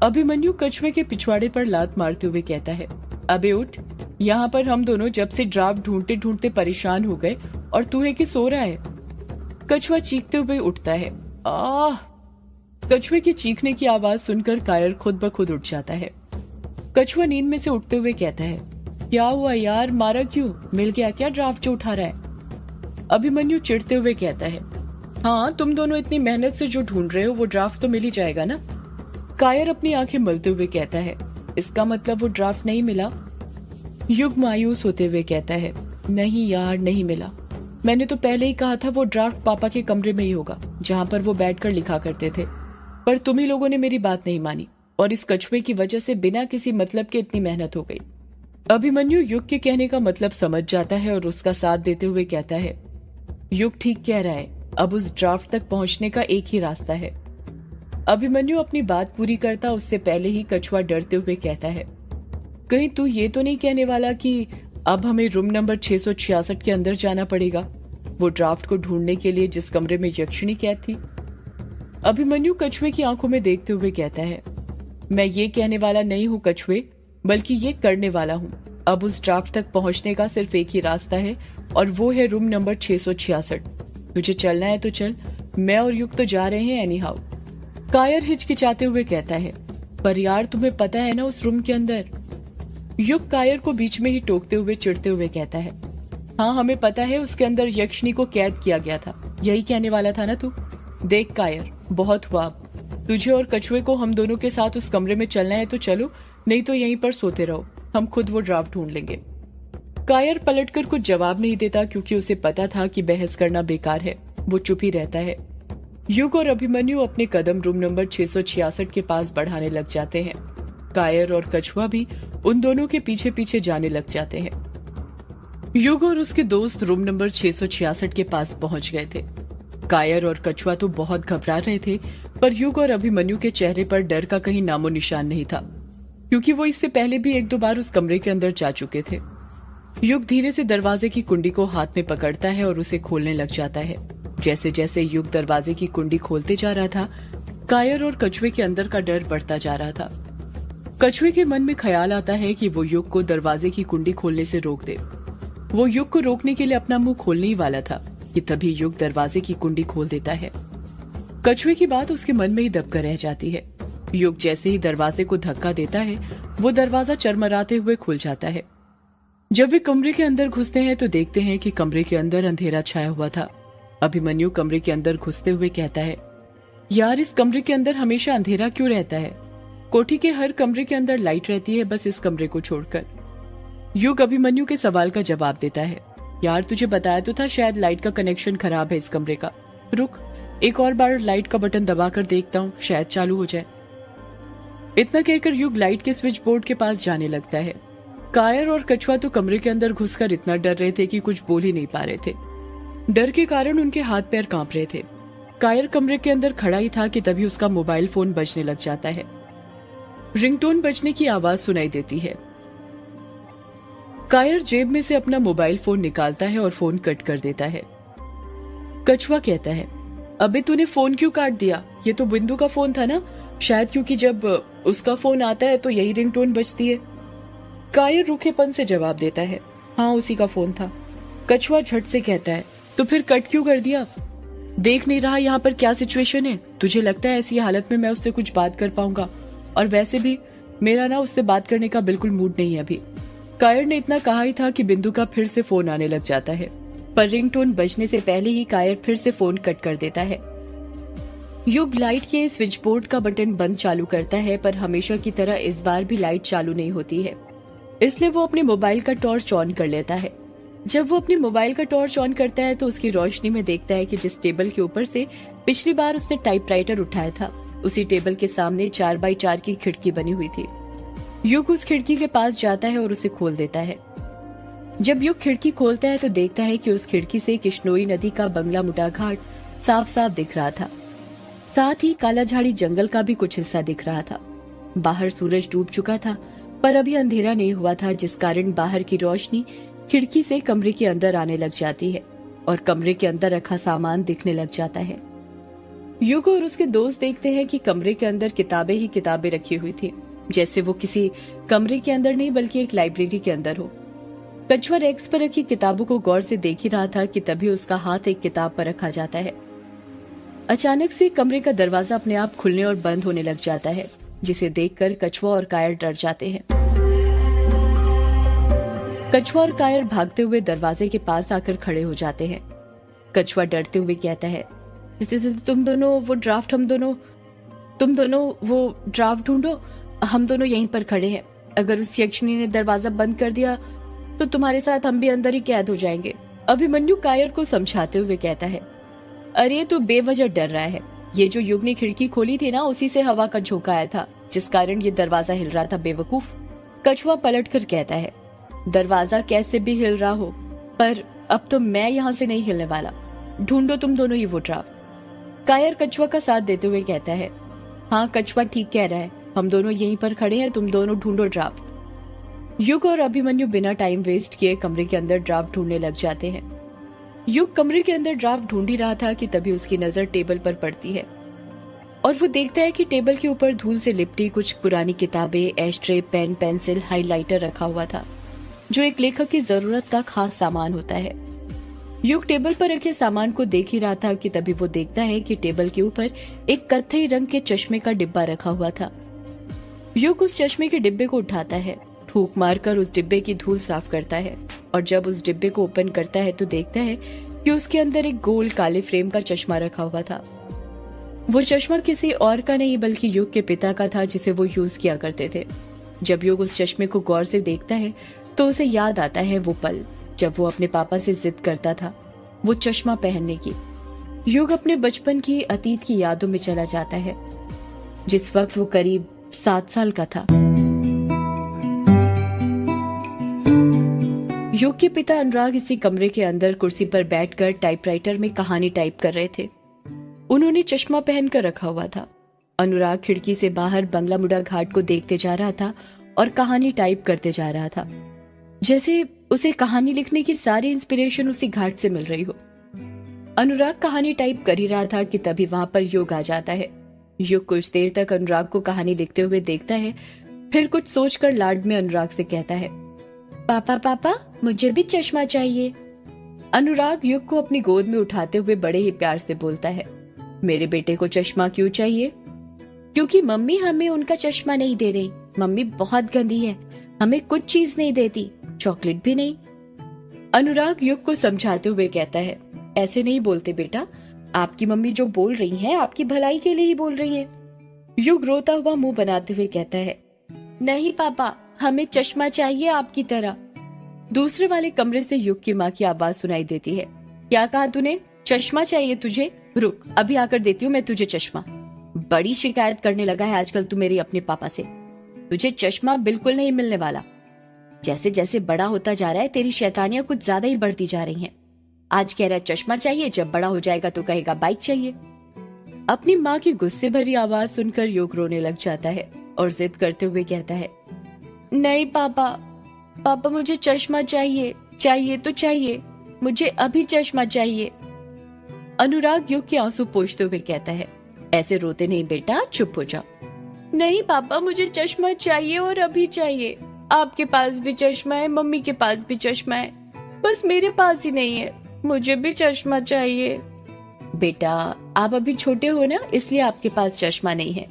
अभिमन्यु कछुए के पिछवाड़े पर लात मारते हुए कहता है, अबे उठ, यहाँ पर हम दोनों जब से ड्राफ्ट ढूंढते ढूंढते परेशान हो गए और तू है कि सो रहा है। कछुआ चीखते हुए उठता है। आह! कछुए के चीखने की आवाज सुनकर कायर खुद ब खुद उठ जाता है। कछुआ नींद में से उठते हुए कहता है, क्या हुआ यार, मारा क्यों, मिल गया क्या ड्राफ्ट जो उठा रहा है। अभिमन्यु चिढ़ते हुए कहता है, हाँ तुम दोनों इतनी मेहनत से जो ढूंढ रहे हो वो ड्राफ्ट तो मिल ही जाएगा ना। कायर अपनी आंखें मलते हुए कहता है, इसका मतलब वो ड्राफ्ट नहीं मिला। युग मायूस होते हुए कहता है, नहीं यार नहीं मिला, मैंने तो पहले ही कहा था वो ड्राफ्ट पापा के कमरे में ही होगा जहाँ पर वो बैठकर लिखा करते थे, पर तुम ही लोगों ने मेरी बात नहीं मानी और इस कछुए की वजह से बिना किसी मतलब के इतनी मेहनत हो गई। अभिमन्यु युग के कहने का मतलब समझ जाता है और उसका साथ देते हुए कहता है, युग ठीक कह रहा है, अब उस ड्राफ्ट तक पहुंचने का एक ही रास्ता है। अभिमन्यु अपनी बात पूरी करता उससे पहले ही कछुआ डरते हुए कहता है, कहीं तू ये तो नहीं कहने वाला कि अब हमें रूम नंबर 666 के अंदर जाना पड़ेगा, वो ड्राफ्ट को ढूंढने के लिए जिस कमरे में यक्षिणी कैद थी। अभिमन्यु कछुए की आंखों में देखते हुए कहता है, मैं ये कहने वाला नहीं हूँ कछुए, बल्कि ये करने वाला हूँ। अब उस ड्राफ्ट तक पहुंचने का सिर्फ एक ही रास्ता है और वो है रूम नंबर 666। तुझे चलना है तो चल, मैं और युग तो जा रहे हैं एनी हाउ। कायर हिचकिचाते हुए कहता है, पर यार तुम्हें पता है ना उस रूम के अंदर। युग कायर को बीच में ही टोकते हुए चिढ़ते हुए कहता है, हाँ हमें पता है उसके अंदर यक्षिणी को कैद किया गया था, यही कहने वाला था ना तू। देख कायर, बहुत हुआ, अब तुझे और कछुए को हम दोनों के साथ उस कमरे में चलना है तो चलो, नहीं तो यहीं पर सोते रहो, हम खुद वो ड्राफ्ट ढूंढ लेंगे। कायर पलटकर कुछ जवाब नहीं देता क्योंकि उसे पता था कि बहस करना बेकार है, वो चुप ही रहता है। युग और अभिमन्यु अपने कदम रूम नंबर 666 के पास बढ़ाने लग जाते हैं। कायर और कछुआ भी उन दोनों के पीछे पीछे जाने लग जाते हैं। युग और उसके दोस्त रूम नंबर 666 के पास पहुंच गए थे। कायर और कछुआ तो बहुत घबरा रहे थे, पर युग और अभिमन्यु के चेहरे पर डर का कहीं नामो निशान नहीं था, क्योंकि वो इससे पहले भी एक दो बार उस कमरे के अंदर जा चुके थे। युग धीरे से दरवाजे की कुंडी को हाथ में पकड़ता है और उसे खोलने लग जाता है। जैसे जैसे युग दरवाजे की कुंडी खोलते जा रहा था, कायर और कछुए के अंदर का डर बढ़ता जा रहा था। कछुए के मन में ख्याल आता है कि वो युग को दरवाजे की कुंडी खोलने से रोक दे। वो युग को रोकने के लिए अपना मुंह खोलने ही वाला था कि तभी युग दरवाजे की कुंडी खोल देता है। कछुए की बात उसके मन में ही दबकर रह जाती है। युग जैसे ही दरवाजे को धक्का देता है, वो दरवाजा चरमराते हुए खुल जाता है। जब वे कमरे के अंदर घुसते हैं तो देखते हैं कि कमरे के अंदर अंधेरा छाया हुआ था। अभिमन्यु कमरे के अंदर घुसते हुए कहता है, यार इस कमरे के अंदर हमेशा अंधेरा क्यों रहता है? कोठी के हर कमरे के अंदर लाइट रहती है, बस इस कमरे को छोड़कर। युग अभिमन्यु के सवाल का जवाब देता है, यार तुझे बताया तो था शायद लाइट का कनेक्शन खराब है इस कमरे का। रुक, एक और बार लाइट का बटन दबाकर देखता हूँ, शायद चालू हो जाए। इतना कहकर युग लाइट के स्विच बोर्ड के पास जाने लगता है। कायर और कछुआ तो कमरे के अंदर घुसकर इतना डर रहे थे कि कुछ बोल ही नहीं पा रहे थे। डर के कारण उनके हाथ पैर कांप रहे थे। कायर कमरे के अंदर खड़ा ही था कि तभी उसका मोबाइल फोन बजने लग जाता है। रिंगटोन बजने की आवाज सुनाई देती है। कायर जेब में से अपना मोबाइल फोन निकालता है और फोन कट कर देता है। कछुआ कहता है, अबे तूने फोन क्यों काट दिया? ये तो बिंदु का फोन था ना, शायद क्योंकि जब उसका फोन आता है तो यही रिंगटोन बजती है। कायर रूखेपन से जवाब देता है, हाँ उसी का फोन था। कछुआ झट से कहता है, तो फिर कट क्यों कर दिया? देख नहीं रहा यहाँ पर क्या सिचुएशन है? तुझे लगता है ऐसी हालत में मैं उससे कुछ बात कर पाऊंगा? और वैसे भी मेरा ना उससे बात करने का बिल्कुल मूड नहीं है अभी। कायर ने इतना कहा ही था कि बिंदु का फिर से फोन आने लग जाता है, पर रिंगटोन बजने से पहले ही कायर फिर से फोन कट कर देता है। युग लाइट के स्विच बोर्ड का बटन बंद चालू करता है, पर हमेशा की तरह इस बार भी लाइट चालू नहीं होती है, इसलिए वो अपने मोबाइल का टॉर्च ऑन कर लेता है। जब वो अपने मोबाइल का टॉर्च ऑन करता है तो उसकी रोशनी में देखता है कि जिस टेबल के ऊपर से पिछली बार उसने टाइपराइटर उठाया था, उसी टेबल के सामने 4x4 की खिड़की बनी हुई थी। युग उस खिड़की के पास जाता है और उसे खोल देता है। जब युग खिड़की खोलता है तो देखता है कि उस खिड़की से किश्नोई नदी का बंगला मुटा घाट साफ साफ दिख रहा था। साथ ही कालाझाड़ी जंगल का भी कुछ हिस्सा दिख रहा था। बाहर सूरज डूब चुका था, पर अभी अंधेरा नहीं हुआ था, जिस कारण बाहर की रोशनी खिड़की से कमरे के अंदर आने लग जाती है और कमरे के अंदर रखा सामान दिखने लग जाता है। युग और उसके दोस्त देखते हैं कि कमरे के अंदर किताबें ही किताबें रखी हुई थी, जैसे वो किसी कमरे के अंदर नहीं बल्कि एक लाइब्रेरी के अंदर हो। कछुआ रेक्स पर रखी किताबों को गौर से देख ही रहा था कि तभी उसका हाथ एक किताब पर रखा जाता है। अचानक से कमरे का दरवाजा अपने आप खुलने और बंद होने लग जाता है, जिसे देखकर कछुआ और कायर डर जाते हैं। कछुआ और कायर भागते हुए दरवाजे के पास आकर खड़े हो जाते हैं। कछुआ डरते हुए कहता है, तुम दोनों वो ड्राफ्ट ढूंढो, हम दोनों यहीं पर खड़े हैं। अगर उस यक्षिणी ने दरवाजा बंद कर दिया तो तुम्हारे साथ हम भी अंदर ही कैद हो जाएंगे। अभिमन्यु कायर को समझाते हुए कहता है, अरे तू बेवजह डर रहा है, ये जो युग ने खिड़की खोली थी ना, उसी से हवा का झोंका आया था, जिस कारण ये दरवाजा हिल रहा था, बेवकूफ। कछुआ पलटकर कहता है, दरवाजा कैसे भी हिल रहा हो, पर अब तो मैं यहाँ से नहीं हिलने वाला। ढूंढो तुम दोनों ही वो ड्राफ्ट। कायर कछुआ का साथ देते हुए कहता है, हाँ, कछुआ ठीक कह रहा है, हम दोनों यहीं पर खड़े हैं, तुम दोनों ढूंढो ड्राफ्ट। युग और अभिमन्यु बिना टाइम वेस्ट किए कमरे के अंदर ड्राफ्ट ढूंढने लग जाते हैं। युग कमरे के अंदर ड्राफ्ट ढूंढ ही रहा था कि तभी उसकी नजर टेबल पर पड़ती है और वो देखता है कि टेबल के ऊपर धूल से लिपटी कुछ पुरानी किताबें, एस्ट्रे, पेन, पेंसिल, हाइलाइटर रखा हुआ था, जो एक लेखक की जरूरत का खास सामान होता है। युग टेबल पर रखे सामान को देख ही रहा था कि तभी वो देखता है कि टेबल के ऊपर एक कत्थई रंग के चश्मे का डिब्बा रखा हुआ था। युग उस चश्मे के डिब्बे को उठाता है, फूंक मारकर उस डिब्बे की धूल साफ करता है और जब उस डिब्बे को ओपन करता है तो देखता है कि उसके अंदर एक गोल काले फ्रेम का चश्मा रखा हुआ था। वो चश्मा किसी और का नहीं बल्कि युग के पिता का था, जिसे वो यूज किया करते थे। जब युग उस चश्मे को गौर से देखता है तो उसे याद आता है वो पल जब वो अपने पापा से जिद करता था वो चश्मा पहनने की। युग अपने बचपन की अतीत की यादों में चला जाता है, जिस वक्त वो करीब 7 साल का था। युग के पिता अनुराग इसी कमरे के अंदर कुर्सी पर बैठकर टाइपराइटर में कहानी टाइप कर रहे थे। उन्होंने चश्मा पहनकर रखा हुआ था। अनुराग खिड़की से बाहर बंगला मुड़ा घाट को देखते जा रहा था और कहानी टाइप करते जा रहा था, जैसे उसे कहानी लिखने की सारी इंस्पिरेशन उसी घाट से मिल रही हो। अनुराग कहानी टाइप कर ही रहा था कि तभी वहां पर युग आ जाता है। युग कुछ देर तक अनुराग को कहानी लिखते हुए देखता है, फिर कुछ सोचकर लाड में अनुराग से कहता है, पापा पापा मुझे भी चश्मा चाहिए। अनुराग युग को अपनी गोद में उठाते हुए बड़े ही प्यार से बोलता है, मेरे बेटे को चश्मा क्यों चाहिए? क्योंकि मम्मी हमें उनका चश्मा नहीं दे रही। मम्मी बहुत गंदी है, हमें कुछ चीज नहीं देती, चॉकलेट भी नहीं। अनुराग युग को समझाते हुए कहता है, ऐसे नहीं बोलते बेटा, आपकी मम्मी जो बोल रही हैं आपकी भलाई के लिए ही बोल रही हैं। युग रोता हुआ मुंह बनाते हुए कहता है, नहीं पापा, हमें चश्मा चाहिए आपकी तरह। दूसरे वाले कमरे से युग की माँ की आवाज सुनाई देती है, क्या कहा तूने? चश्मा चाहिए तुझे? रुक, अभी आकर देती हूँ मैं तुझे चश्मा। बड़ी शिकायत करने लगा है आजकल तू मेरे अपने पापा से। तुझे चश्मा बिल्कुल नहीं मिलने वाला। जैसे जैसे बड़ा होता जा रहा है तेरी शैतानियां कुछ ज्यादा ही बढ़ती जा रही हैं। आज कह रहा है चश्मा चाहिए, जब बड़ा हो जाएगा तो कहेगा बाइक चाहिए। अपनी माँ की गुस्से भरी आवाज सुनकर युग रोने लग जाता है और जिद करते हुए कहता है, नहीं पापा, पापा मुझे चश्मा चाहिए, चाहिए तो चाहिए, मुझे अभी चश्मा चाहिए। अनुराग युग के आंसू पोंछते हुए कहता है, ऐसे रोते नहीं बेटा, चुप हो जाओ। नहीं पापा, मुझे चश्मा चाहिए और अभी चाहिए। आपके पास भी चश्मा है, मम्मी के पास भी चश्मा है, बस मेरे पास ही नहीं है। मुझे भी चश्मा चाहिए। बेटा आप अभी छोटे हो ना, इसलिए आपके पास चश्मा नहीं है।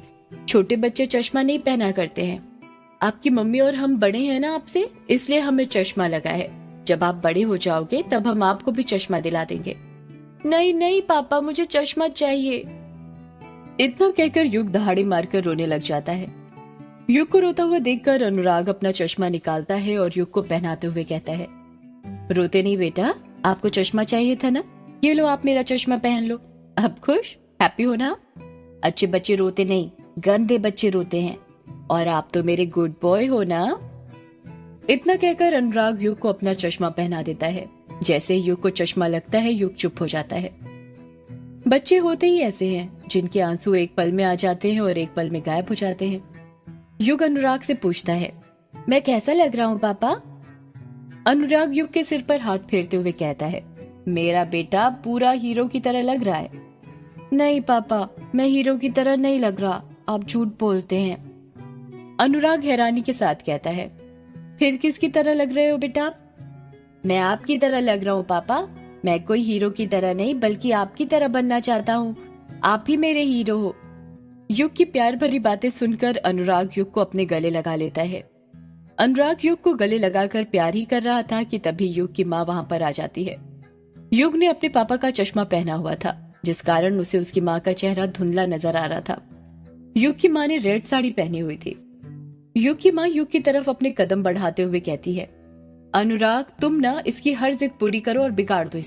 छोटे बच्चे चश्मा नहीं पहना करते हैं। आपकी मम्मी और हम बड़े हैं ना आपसे, इसलिए हमें चश्मा लगा है। जब आप बड़े हो जाओगे तब हम आपको भी चश्मा दिला देंगे। नहीं नहीं पापा, मुझे चश्मा चाहिए। इतना कहकर युग दहाड़े मारकर रोने लग जाता है। युग को रोता हुआ देखकर अनुराग अपना चश्मा निकालता है और युग को पहनाते हुए कहता है, रोते नहीं बेटा, आपको चश्मा चाहिए था ना, ये लो आप मेरा चश्मा पहन लो। अब खुश, हैप्पी हो ना? अच्छे बच्चे रोते नहीं, गंदे बच्चे रोते हैं, और आप तो मेरे गुड बॉय हो ना। इतना कहकर अनुराग युग को अपना चश्मा पहना देता है। जैसे युग को चश्मा लगता है युग चुप हो जाता है। बच्चे होते ही ऐसे हैं, जिनके आंसू एक पल में आ जाते हैं और एक पल में गायब हो जाते हैं। युग अनुराग से पूछता है, मैं कैसा लग रहा हूँ पापा? अनुराग युग के सिर पर हाथ फेरते हुए कहता है, मेरा बेटा पूरा हीरो की तरह लग रहा है। नहीं पापा, मैं हीरो की तरह नहीं लग रहा, आप झूठ बोलते हैं। अनुराग हैरानी के साथ कहता है, फिर किसकी तरह लग रहे हो बेटा? मैं आपकी तरह लग रहा हूँ पापा। मैं कोई हीरो की तरह नहीं बल्कि आपकी तरह बनना चाहता हूँ। आप ही मेरे हीरो हो। युग की प्यार भरी बातें सुनकर अनुराग युग को अपने गले लगा लेता है। अनुराग युग को गले लगाकर प्यार ही कर रहा था कि तभी युग की माँ वहां पर आ जाती है। युग ने अपने पापा का चश्मा पहना हुआ था, जिस कारण उसे उसकी माँ का चेहरा धुंधला नजर आ रहा था। युग की माँ ने रेड साड़ी पहनी हुई थी। युग की माँ युग की तरफ अपने कदम बढ़ाते हुए कहती है, अनुराग तुम ना इसकी हर जिद पूरी करो और बिगाड़ दो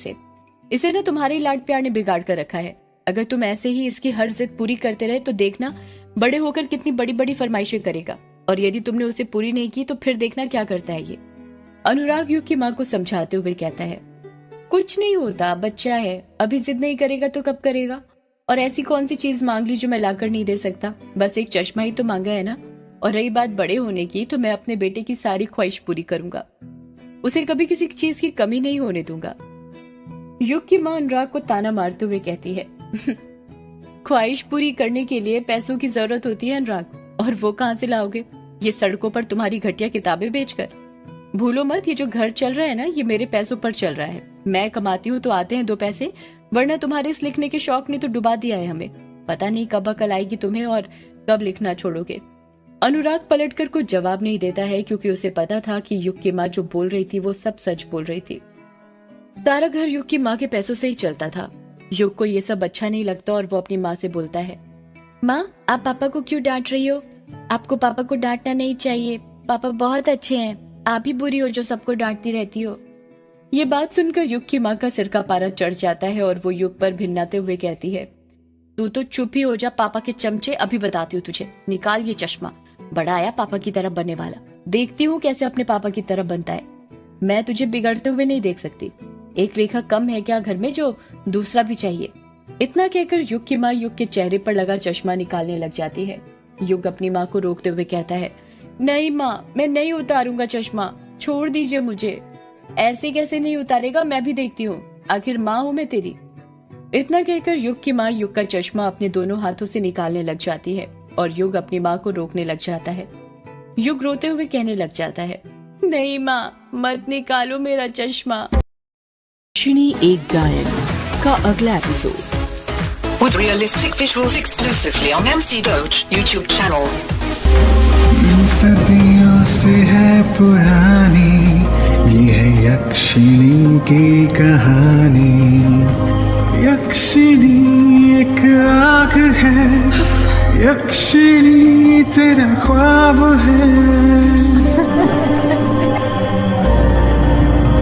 इसे ना तुम्हारे लाड प्यार ने बिगाड़ कर रखा है। अगर तुम ऐसे ही इसकी हर जिद पूरी करते रहे तो देखना बड़े होकर कितनी बड़ी बड़ी फरमाइशें करेगा, और यदि तुमने उसे पूरी नहीं की तो फिर देखना क्या करता है ये। अनुराग युग की माँ को समझाते हुए कहता है, कुछ नहीं होता, बच्चा है, अभी जिद नहीं करेगा तो कब करेगा, और ऐसी कौन सी चीज मांग ली जो मैं लाकर नहीं दे सकता? बस एक चश्मा ही तो मांगा है ना। और रही बात बड़े होने की, तो मैं अपने बेटे की सारी ख्वाहिश पूरी करूंगा। उसे कभी किसी चीज की कमी नहीं होने दूंगा। युग की मां अनुराग को ताना मारते हुए कहती है, ख्वाहिश पूरी करने के लिए पैसों की जरूरत होती है अनुराग, और वो कहाँ से लाओगे? ये सड़कों पर तुम्हारी घटिया किताबें बेचकर। भूलो मत, ये जो घर चल रहा है ना, ये मेरे पैसों पर चल रहा है। मैं कमाती हूँ तो आते हैं 2 पैसे, वरना तुम्हारे इस लिखने के शौक ने तो डुबा दिया है हमें। पता नहीं कब अकल आएगी तुम्हें और कब लिखना छोड़ोगे। अनुराग पलटकर कुछ जवाब नहीं देता है, क्योंकि उसे पता था कि युग की माँ जो बोल रही थी वो सब सच बोल रही थी। सारा घर युग की माँ के पैसों से ही चलता था। युग को ये सब अच्छा नहीं लगता और वो अपनी माँ से बोलता है, माँ आप पापा को क्यों डांट रही हो? आपको पापा को डांटना नहीं चाहिए, पापा बहुत अच्छे हैं, आप ही बुरी हो जो सबको डांटती रहती हो। ये बात सुनकर युग की माँ का सिर का पारा चढ़ जाता है और वो युग पर भिन्नाते हुए कहती है, तू तो चुप ही हो जा पापा के चमचे, अभी बताती हूँ तुझे। निकाल ये चश्मा, बड़ा आया पापा की तरह बनने वाला, देखती हूँ कैसे अपने पापा की तरह बनता है। मैं तुझे बिगड़ते हुए नहीं देख सकती। एक लेखा कम है क्या घर में जो दूसरा भी चाहिए? इतना कहकर युग की माँ युग के चेहरे पर लगा चश्मा निकालने लग जाती है। युग अपनी माँ को रोकते हुए कहता है, नहीं माँ, मैं नहीं उतारूंगा चश्मा, छोड़ दीजिए मुझे। ऐसे कैसे नहीं उतारेगा, मैं भी देखती हूँ, आखिर माँ हूँ मैं तेरी। इतना कहकर युग की माँ युग का चश्मा अपने दोनों हाथों से निकालने लग जाती है और युग अपनी माँ को रोकने लग जाता है। युग रोते हुए कहने लग जाता है, नहीं माँ, मत निकालो मेरा चश्मा। यक्षिणी एक गायक का अगला episode with realistic visuals exclusively on MC Doge YouTube channel. सदियों से है पुरानी ये है यक्षिणी की कहानी। यक्षिणी एक आग है, यक्षिणी तेरा ख्वाब है।